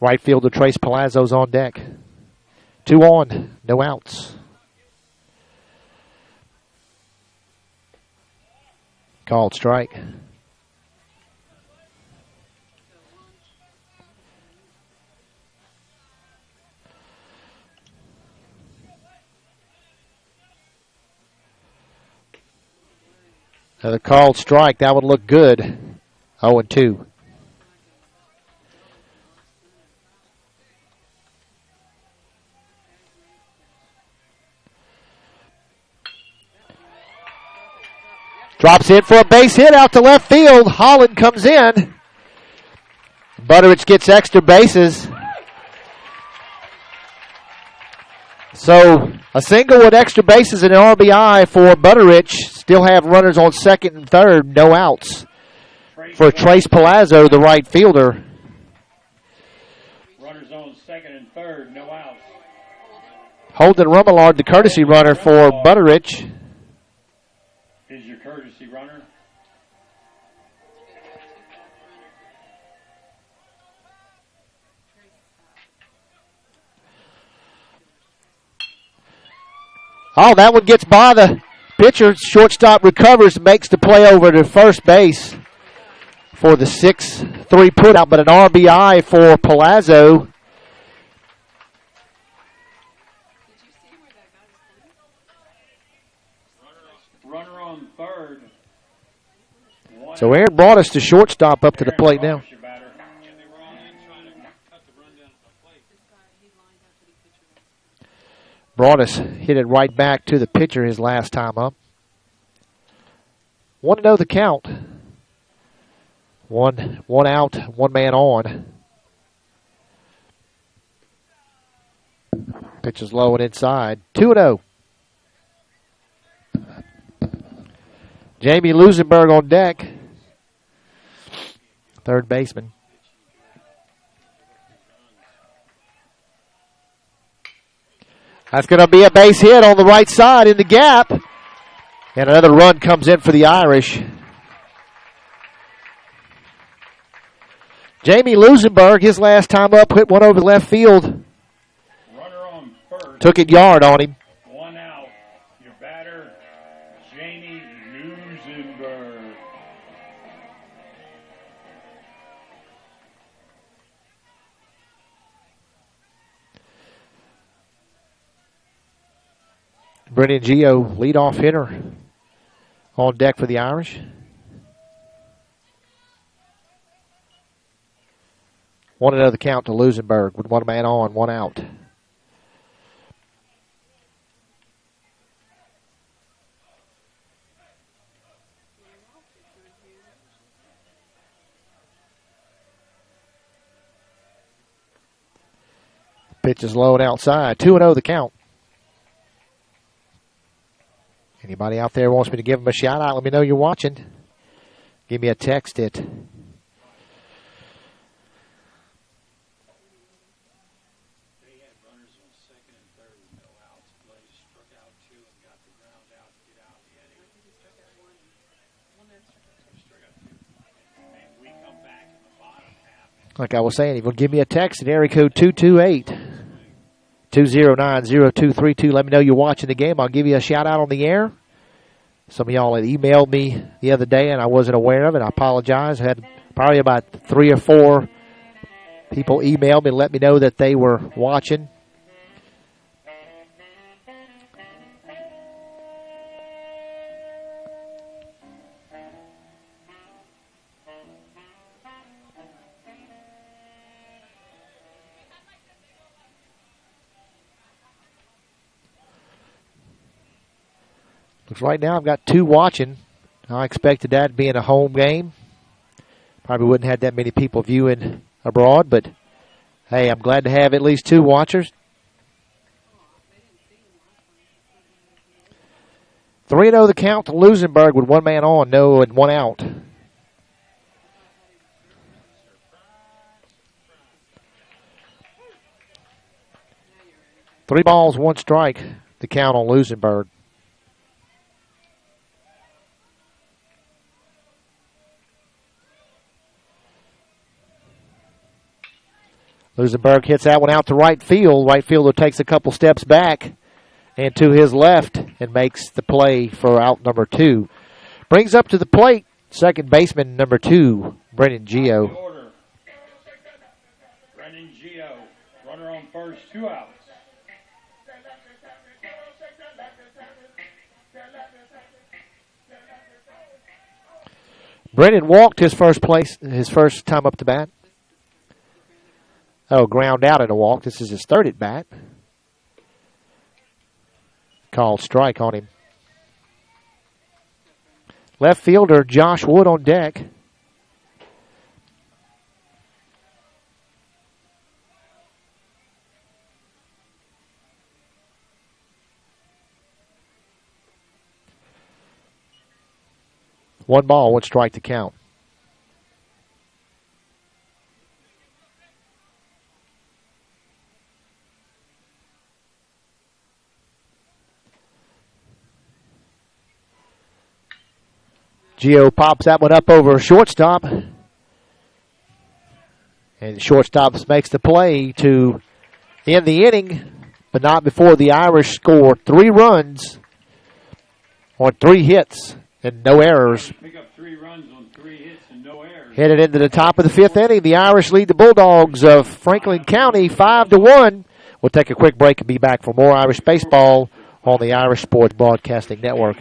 Right fielder Trace Palazzo's on deck. 2 on, no outs. Called strike. Another called strike. That would look good. 0-2. Drops in for a base hit out to left field. Holland comes in. Butterich gets extra bases. So a single with extra bases and an RBI for Butterich. Still have runners on second and third, no outs for Trace Palazzo, the right fielder. Runners on second and third, no outs. Holden Rummelard, the courtesy runner for Butterich. Is your courtesy runner. Oh, that one gets by the pitcher. Shortstop recovers, makes the play over to first base for the 6-3 putout, but an RBI for Palazzo. Runner on third. So Aaron brought us to shortstop up to the plate now. Broadus hit it right back to the pitcher his last time up. Want to know the count. One out, 1 man on. Pitch is low and inside. 2-0. Jamie Lusenberg on deck. Third baseman. That's going to be a base hit on the right side in the gap. And another run comes in for the Irish. Jamie Lusenberg, his last time up, hit one over left field. Runner on first. Took it yard on him. One out. Your batter, Jamie Lusenberg. Brennan Geo, leadoff hitter, on deck for the Irish. 1-0 the count to Lusenberg with one man on, one out. Pitch is low and outside. 2-0 the count. Anybody out there wants me to give them a shout out, let me know you're watching. Give me a text at like I was saying, if you'll give me a text at area code 228-209-0232. Let me know you're watching the game. I'll give you a shout out on the air. Some of y'all had emailed me the other day and I wasn't aware of it. I apologize. I had probably about 3 or 4 people email me and let me know that they were watching. Looks right now I've got 2 watching. I expected that being a home game. Probably wouldn't have that many people viewing abroad, but hey, I'm glad to have at least 2 watchers. 3-0 the count to Lusenberg with one man on, no and one out. Three balls, one strike, the count on Lusenberg. Lusenberg hits that one out to right field. Right fielder takes a couple steps back and to his left and makes the play for out number 2. Brings up to the plate second baseman number 2, Brennan Geo. Brennan Geo, runner on first, 2 outs. Brennan walked his first time up to bat. Oh, ground out and a walk. This is his third at bat. Called strike on him. Left fielder Josh Wood on deck. One ball, one strike to count. Geo pops that one up over a shortstop. And the shortstop makes the play to end the inning, but not before the Irish score 3 runs on 3 hits and no errors. Pick up 3 runs on 3 hits and no errors. Headed into the top of the 5th inning, the Irish lead the Bulldogs of Franklin County 5-1. We'll take a quick break and be back for more Irish baseball on the Irish Sports Broadcasting Network.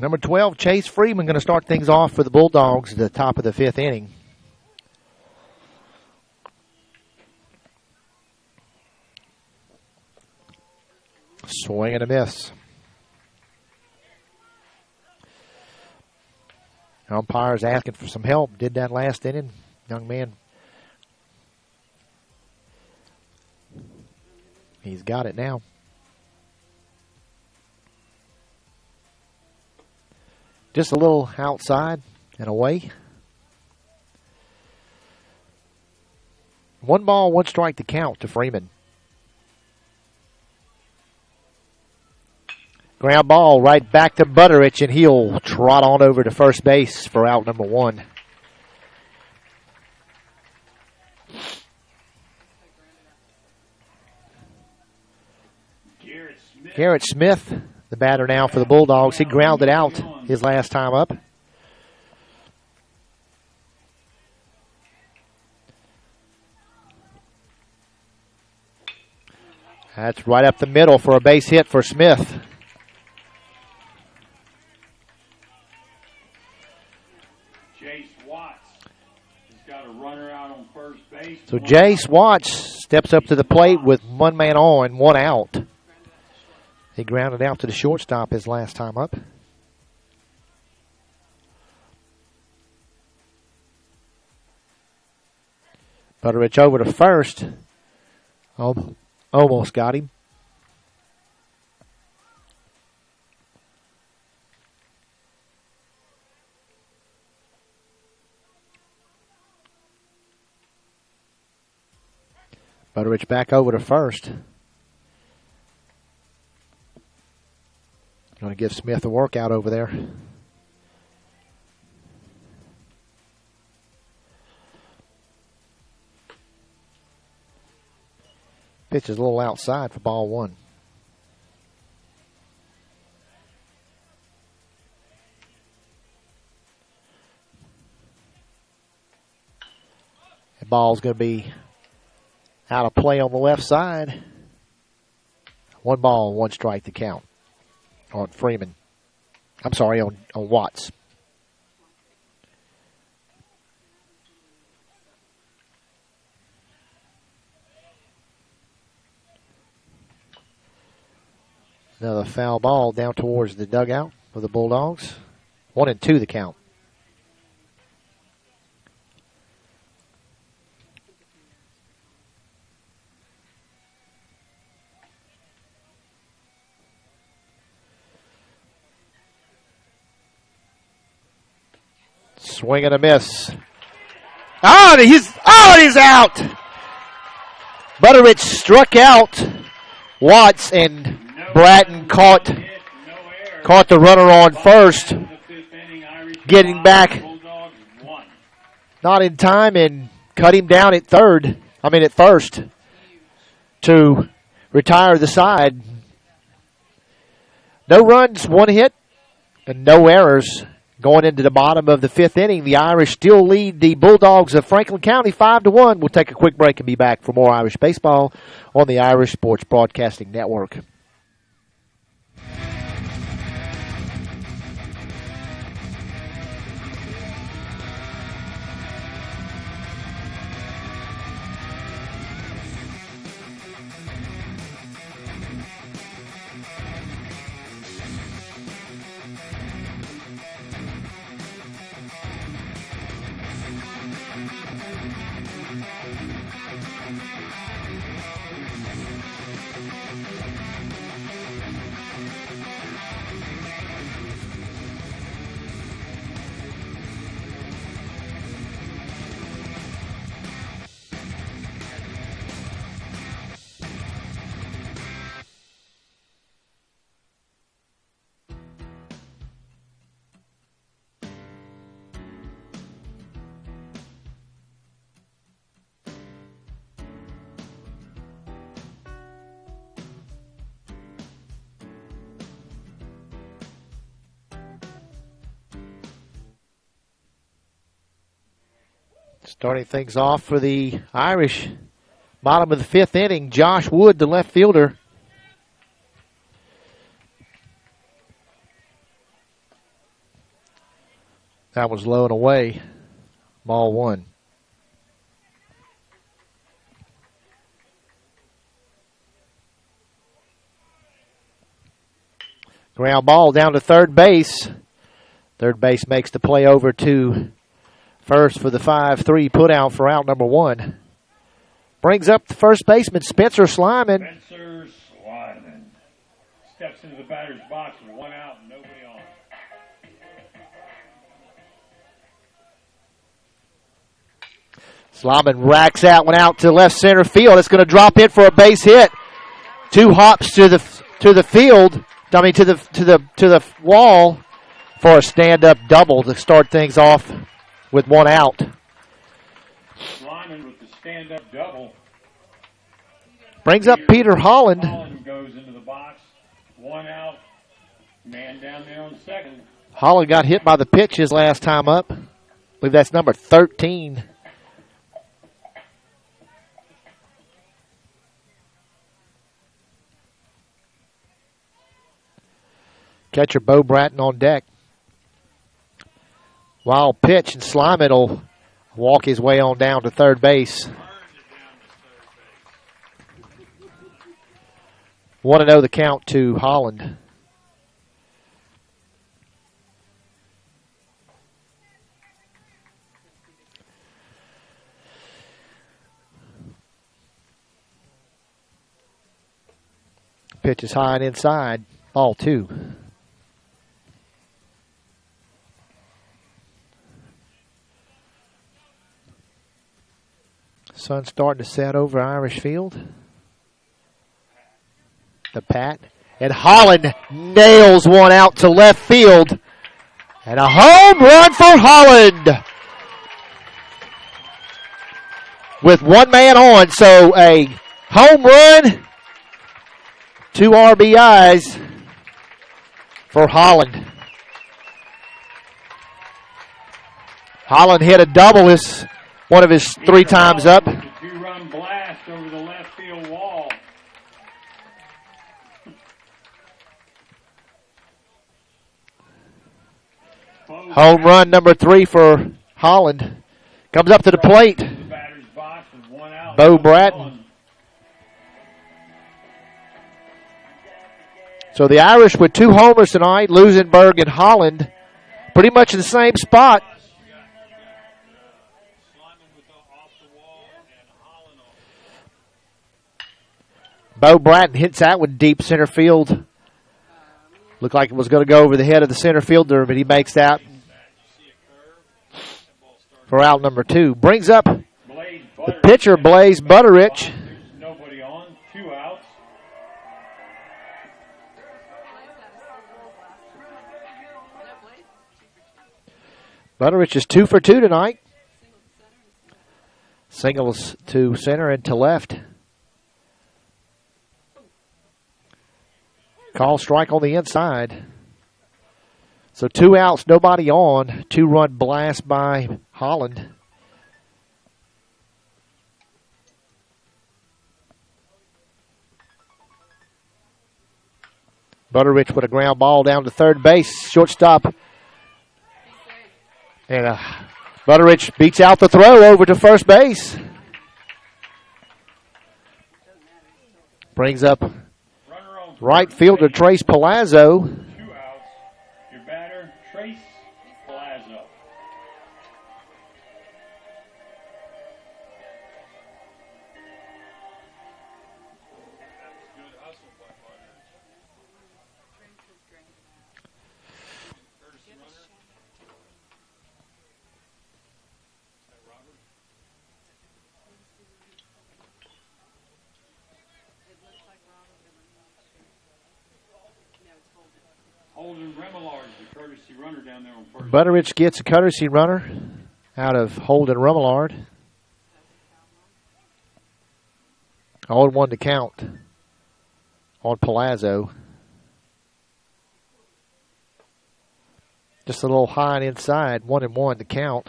Number 12, Chase Freeman, going to start things off for the Bulldogs at the top of the 5th inning. Swing and a miss. Umpire's asking for some help. Did that last inning. Young man. He's got it now. Just a little outside and away. 1 ball, 1 strike to count to Freeman. Ground ball right back to Butterich, and he'll trot on over to first base for out number 1. Garrett Smith, the batter now for the Bulldogs. He grounded out his last time up. That's right up the middle for a base hit for Smith. So Jace Watts steps up to the plate with 1 man on, 1 out. He grounded out to the shortstop his last time up. Butterich over to first. Almost got him. Butterich back over to first. Going to give Smith a workout over there. Pitch is a little outside for ball 1. The ball's going to be out of play on the left side. 1 ball, 1 strike to count on Freeman. I'm sorry, on Watts. Another foul ball down towards the dugout for the Bulldogs. 1-2 the count. Swing and a miss. He's out. Butterich struck out Watts, and Bratton caught the runner on first, getting back not in time and cut him down at first to retire the side. No runs, 1 hit, and no errors. Going into the bottom of the 5th inning, the Irish still lead the Bulldogs of Franklin County 5-1. We'll take a quick break and be back for more Irish baseball on the Irish Sports Broadcasting Network. Starting things off for the Irish, bottom of the 5th inning, Josh Wood, the left fielder. That was low and away. Ball one. Ground ball down to third base. Third base makes the play over to first for the 5-3 put out for out number one. Brings up the first baseman, Spencer Slyman. Spencer Slyman steps into the batter's box with one out and nobody on. Slyman racks that one out to left center field. It's going to drop in for a base hit. Two hops to the field. I mean to the wall for a stand-up double to start things off with one out. Slyman with the stand-up double. Brings up Peter Holland. Holland goes into the box. One out. Man down there on second. Holland got hit by the pitch his last time up. I believe that's number 13. Catcher Bo Bratton on deck. Wild pitch, and Slyman will walk his way on down to third base. 1-0 the count to Holland. Pitch is high and inside. Ball two. Sun's starting to set over Irish Field. The pat. And Holland nails one out to left field. And a home run for Holland. With one man on, so a home run, 2 RBIs for Holland. Holland hit a double one of his 3 times up. 2-run blast over the left field wall. Home run number 3 for Holland. Comes up to the plate. Bo Bratton. So the Irish with 2 homers tonight, Lusenberg and Holland, pretty much in the same spot. Bo Bratton hits that one deep center field. Looked like it was going to go over the head of the center fielder, but he makes that for out number 2. Brings up the pitcher, Blaze Butterich. Nobody on, 2 outs. Butterich is 2 for 2 tonight. Singles to center and to left. Call strike on the inside. So 2 outs, nobody on. 2-run blast by Holland. Butterich with a ground ball down to third base. Shortstop. And Butterich beats out the throw over to first base. Brings up right fielder Trace Palazzo. 2 outs. Your batter, Trace Palazzo. Butterich gets a courtesy runner out of Holden Remillard. 0-1 to count on Palazzo. Just a little high and inside, 1-1 to count.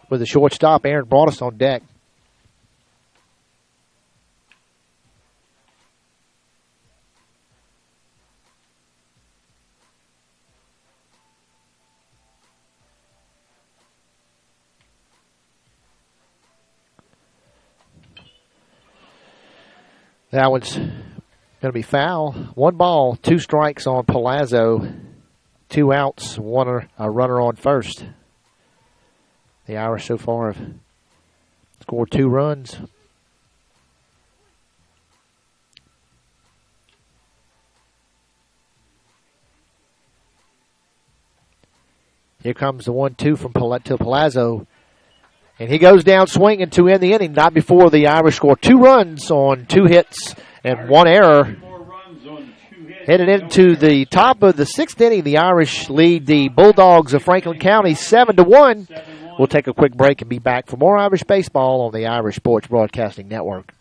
With the shortstop, Aaron Broadus on deck. That one's going to be foul. 1 ball, 2 strikes on Palazzo. 2 outs, a runner on first. The Irish so far have scored 2 runs. Here comes the 1-2 from Palazzo. And he goes down swinging to end the inning. Not before the Irish score 2 runs on 2 hits and 1 error. Headed into the top of the 6th inning, the Irish lead the Bulldogs of Franklin County 7-1. We'll take a quick break and be back for more Irish baseball on the Irish Sports Broadcasting Network.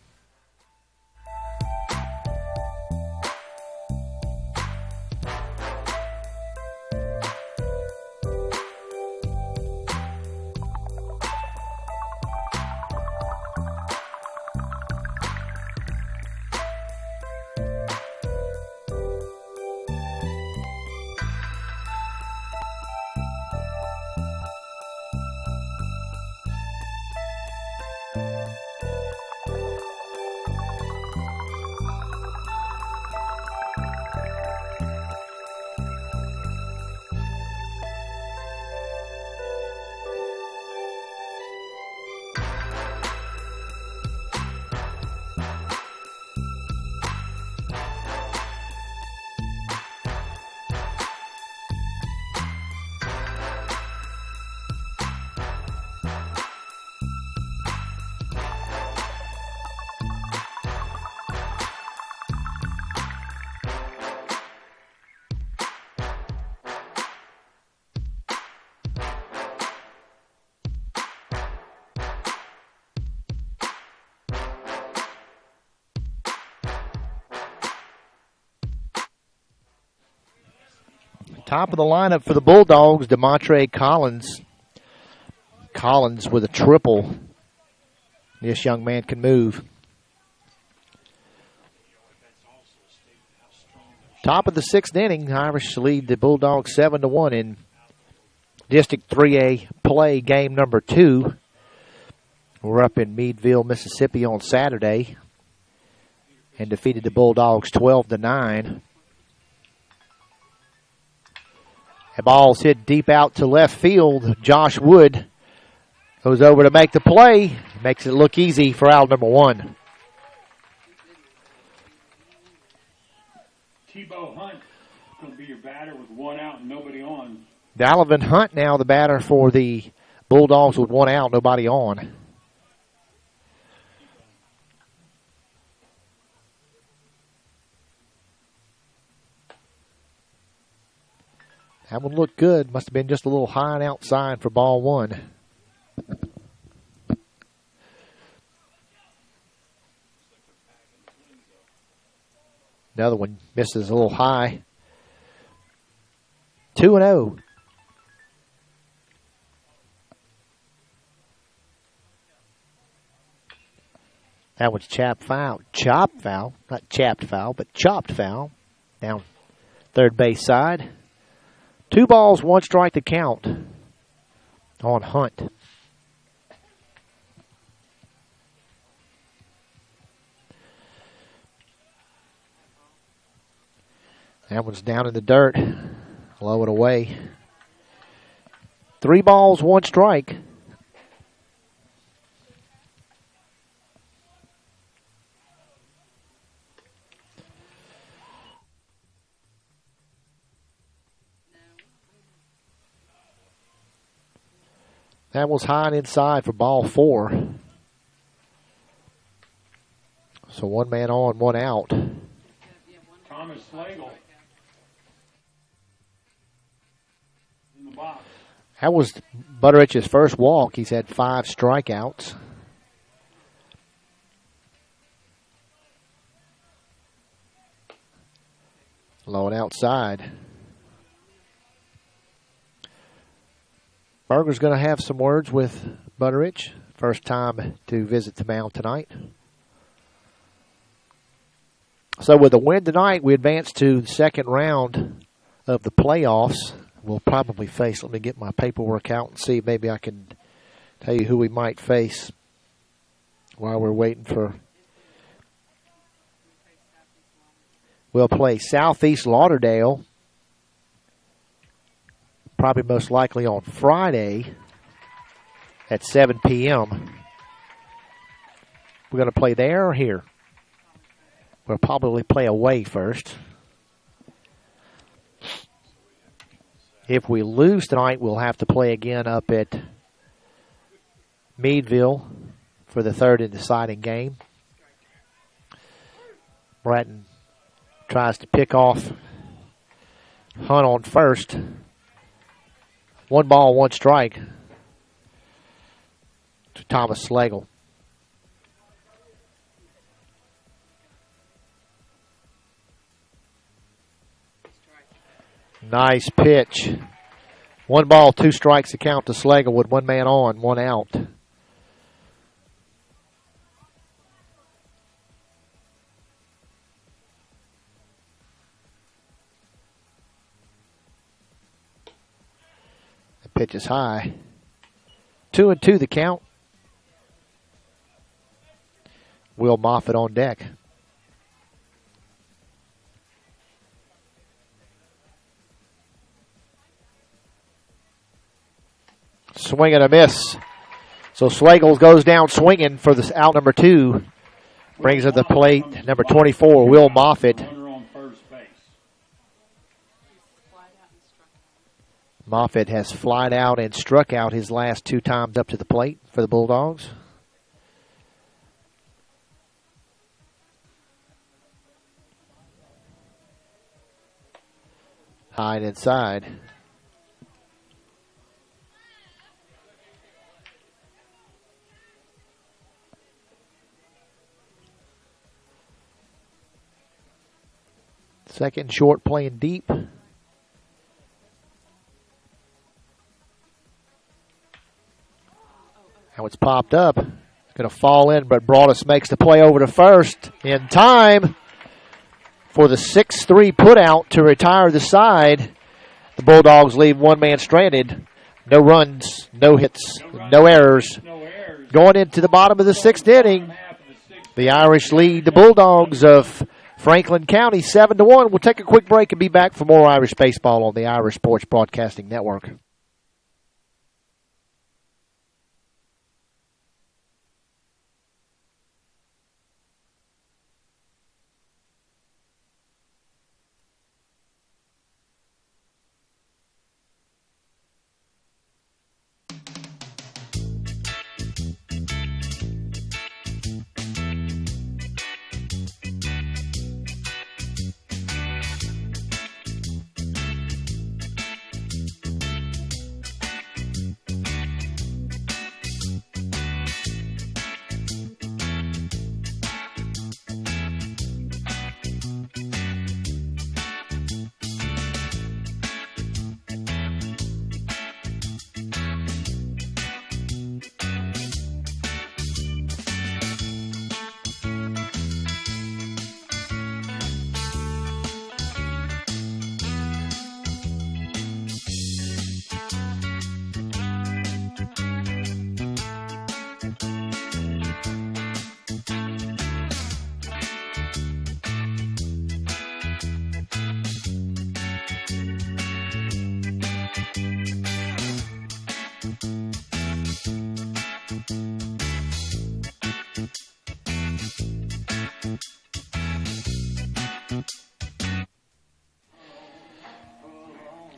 Top of the lineup for the Bulldogs, DeMontre Collins. Collins with a triple. This young man can move. Top of the 6th inning, Irish lead the Bulldogs 7-1 in District 3A play game number 2. We're up in Meadville, Mississippi on Saturday and defeated the Bulldogs 12-9. The ball's hit deep out to left field. Josh Wood goes over to make the play. Makes it look easy for out number 1. Tebow Hunt going to be your batter with 1 out and nobody on. Donovan Hunt now the batter for the Bulldogs with 1 out, nobody on. That one looked good. Must have been just a little high and outside for ball 1. Another one misses a little high. 2-0. That one's chopped foul. Not chapped foul, but chopped foul. Down third base side. 2 balls, 1 strike to count on Hunt. That one's down in the dirt. Low it away. 3 balls, 1 strike. That was high and inside for ball 4. So 1 man on, 1 out. Thomas Slagle in the box. That was Butterich's first walk. He's had 5 strikeouts. Low and outside. Berger's going to have some words with Butterich. First time to visit the mound tonight. So with a win tonight, we advance to the 2nd round of the playoffs. We'll probably face, let me get my paperwork out and see if maybe I can tell you who we might face while we're waiting for will play Southeast Lauderdale, probably most likely on Friday at 7 p.m. We're going to play there or here? We'll probably play away first. If we lose tonight, we'll have to play again up at Meadville for the third and deciding game. Bratton tries to pick off Hunt on first. 1 ball, 1 strike to Thomas Slagle. Nice pitch. 1 ball, 2 strikes to count to Slagle with 1 man on, 1 out. The pitch is high. 2-2 the count. Will Moffitt on deck. Swing and a miss. So Slagle goes down swinging for this out number 2. Brings at the plate number 24, Will Moffitt. Moffitt has flied out and struck out his last 2 times up to the plate for the Bulldogs. High and inside. Second short playing deep. Now it's popped up. It's going to fall in, but Broadus makes the play over to first in time for the 6-3 putout to retire the side. The Bulldogs leave 1 man stranded. No runs, no hits, no errors. Going into the bottom of the 6th inning, the Irish lead the Bulldogs of Franklin County 7-1. We'll take a quick break and be back for more Irish baseball on the Irish Sports Broadcasting Network.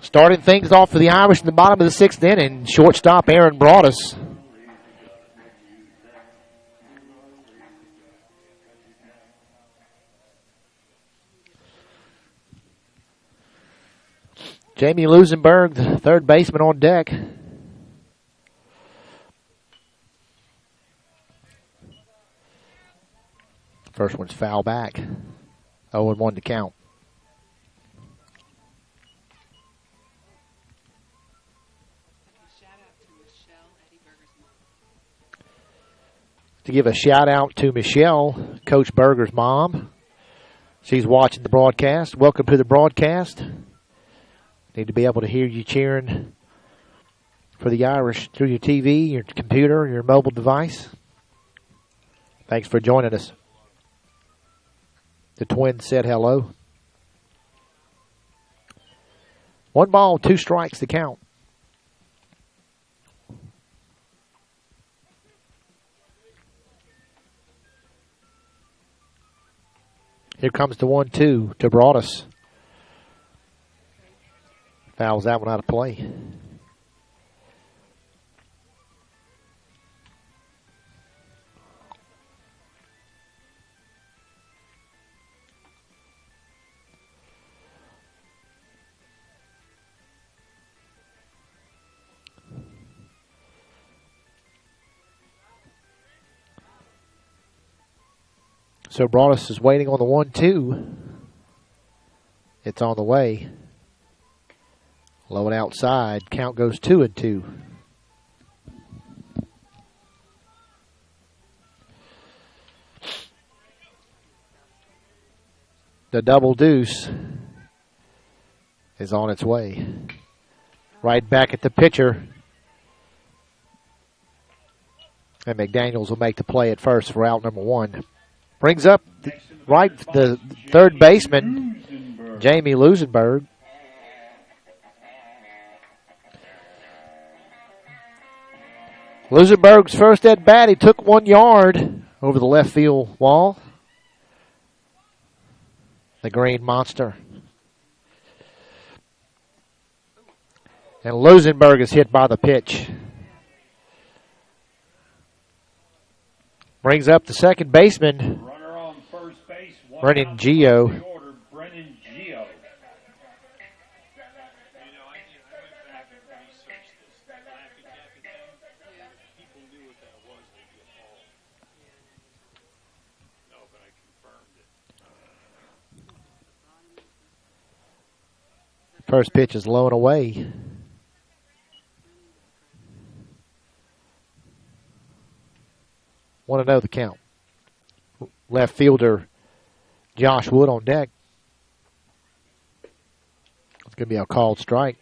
Starting things off for the Irish in the bottom of the 6th inning, shortstop Aaron Broadus. Jamie Lusenberg, the 3rd baseman, on deck. First one's foul back. 0-1 to count. To give a shout out to Michelle, Coach Berger's mom. She's watching the broadcast. Welcome to the broadcast. Need to be able to hear you cheering for the Irish through your TV, your computer, your mobile device. Thanks for joining us. The Twins said hello. 1 ball, 2 strikes to count. Here comes the 1-2 to Broadus. Fouls that one out of play. So Broadus is waiting on the 1-2. It's on the way. Low and outside. Count goes 2-2. The double deuce is on its way. Right back at the pitcher. And McDaniels will make the play at first for out number 1. Brings up the third baseman, Jamie Lusenberg. Lusenberg's first at bat, he took 1 yard over the left field wall. The Green Monster. And Lusenberg is hit by the pitch. Brings up the second baseman, Brennan Gio. First pitch is low and away. Want to know the count. Left fielder Josh Wood on deck. It's going to be a called strike.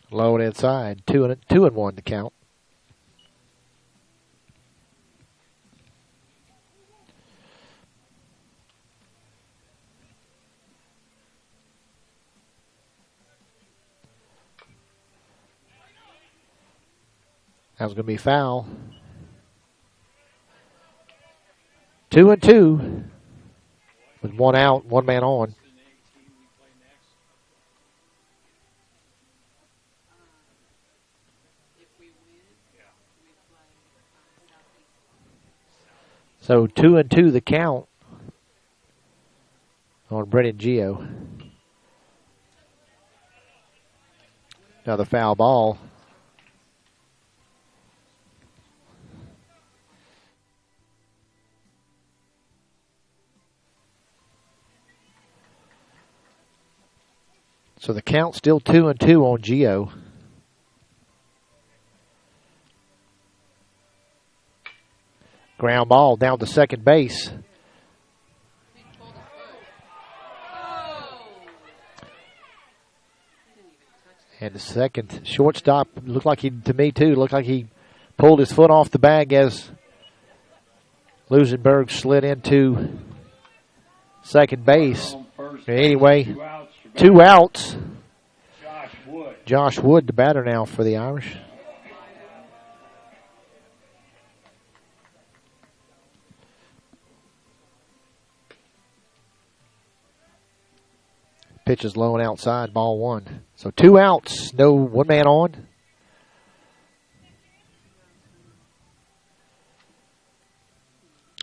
Low and inside. 2-1 to count. That was going to be foul. 2-2 with 1 out, 1 man on. So 2-2 the count on Brennan Gio. Another foul ball. So the count's still 2-2 on Gio. Ground ball down to second base. And the second shortstop looked like he pulled his foot off the bag as Lusenberg slid into second base. Anyway, 2 outs. Josh Wood, the batter now for the Irish. Pitch is low and outside, ball 1. So 2 outs, no 1 man on.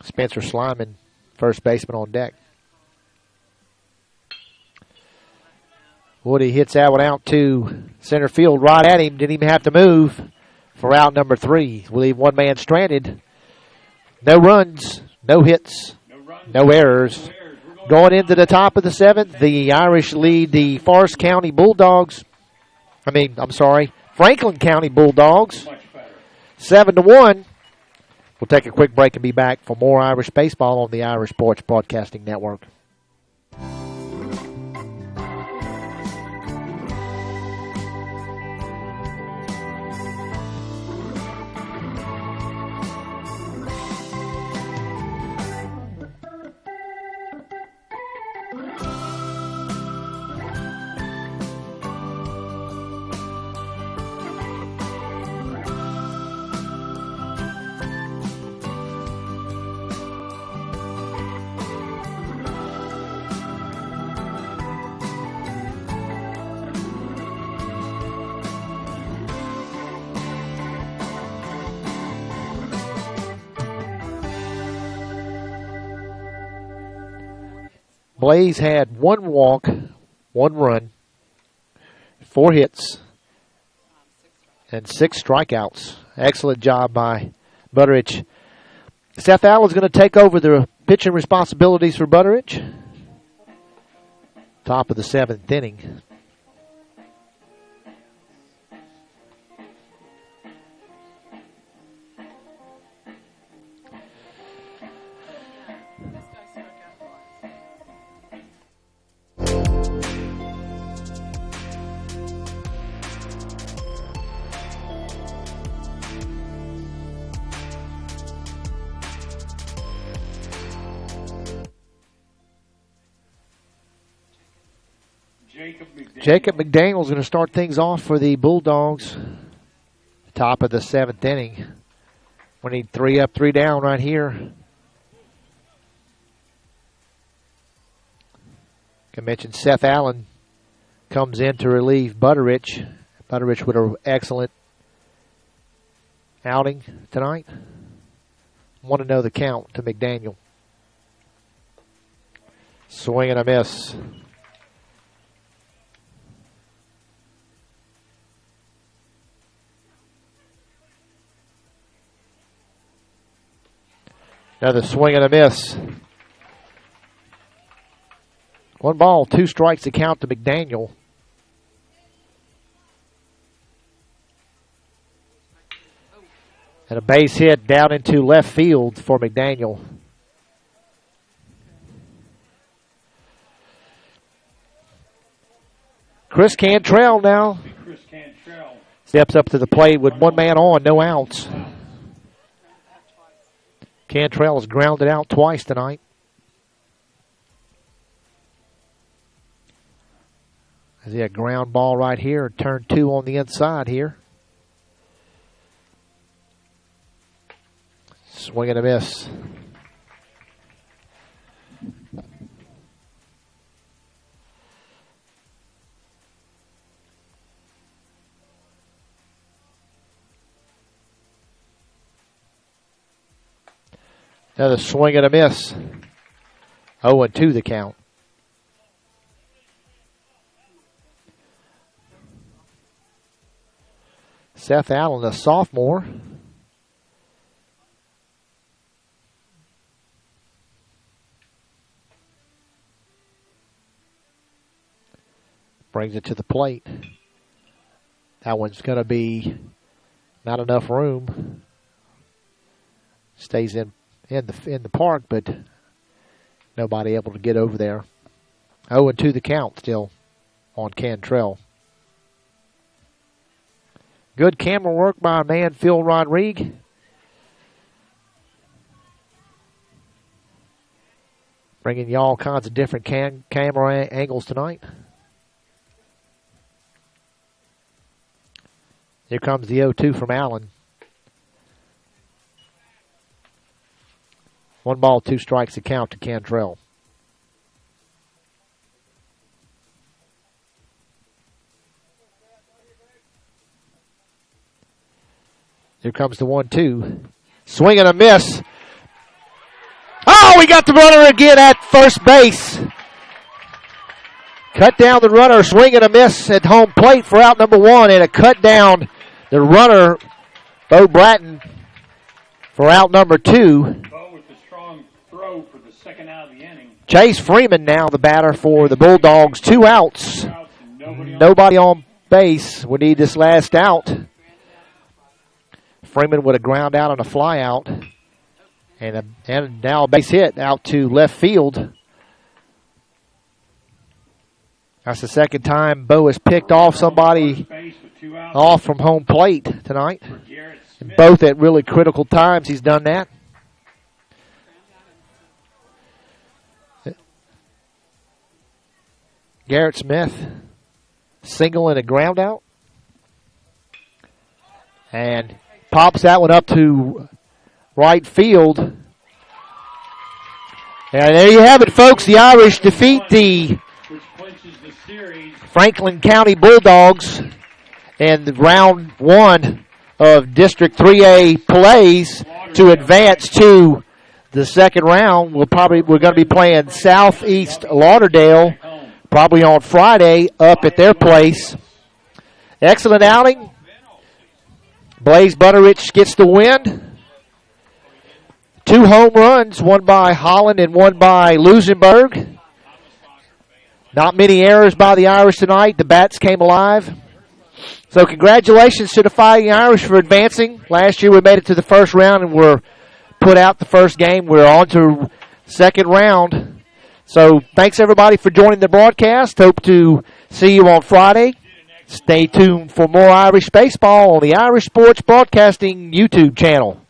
Spencer Slyman, first baseman on deck. Woody hits that one out to center field right at him. Didn't even have to move for out number 3. We'll leave 1 man stranded. No runs, no hits, no errors. Going into the top of the 7th, the Irish lead the Franklin County Bulldogs 7-1. We'll take a quick break and be back for more Irish baseball on the Irish Sports Broadcasting Network. Blaze had 1 walk, 1 run, 4 hits, and 6 strikeouts. Excellent job by Butteridge. Seth Allen's going to take over the pitching responsibilities for Butteridge. Top of the 7th inning. Jacob McDaniel's going to start things off for the Bulldogs. Top of the 7th inning. We need 3 up, 3 down right here. I mentioned Seth Allen comes in to relieve Butteridge. Butteridge with an excellent outing tonight. Want to know the count to McDaniel. Swing and a miss. Another swing and a miss. 1 ball, 2 strikes to count to McDaniel. And a base hit down into left field for McDaniel. Chris Cantrell now steps up to the plate with 1 man on, no outs. Cantrell has grounded out twice tonight. Is he a ground ball right here? Turn 2 on the inside here. Swing and a miss. Another swing and a miss. 0-2 the count. Seth Allen, a sophomore. Brings it to the plate. That one's going to be not enough room. Stays in the park, but nobody able to get over there. 0-2 the count still on Cantrell. Good camera work by our man Phil Rodrigue. Bringing you all kinds of different camera angles tonight. Here comes the 0-2 from Allen. 1 ball, 2 strikes to count to Cantrell. Here comes the 1-2. Swing and a miss. Oh, we got the runner again at first base. Cut down the runner, swing and a miss at home plate for out number 1, and a cut down the runner, Bo Bratton, for out number 2. For the second out of the inning. Chase Freeman now the batter for the Bulldogs. 2 outs. Nobody on base. We need this last out. Freeman with a ground out and a fly out. And now a base hit out to left field. That's the second time Bo has picked off somebody off from home plate tonight. And both at really critical times he's done that. Garrett Smith, single and a ground out. And pops that one up to right field. And there you have it, folks. The Irish defeat the Franklin County Bulldogs in the round 1 of District 3A plays to advance to the second round. We're going to be playing Southeast Lauderdale probably on Friday up at their place. Excellent outing. Blaze Butterich gets the win. 2 home runs, one by Holland and one by Lusenberg. Not many errors by the Irish tonight. The bats came alive. So congratulations to the Fighting Irish for advancing. Last year we made it to the first round and were put out the first game. We're on to second round. So thanks everybody for joining the broadcast. Hope to see you on Friday. Stay tuned for more Irish baseball on the Irish Sports Broadcasting YouTube channel.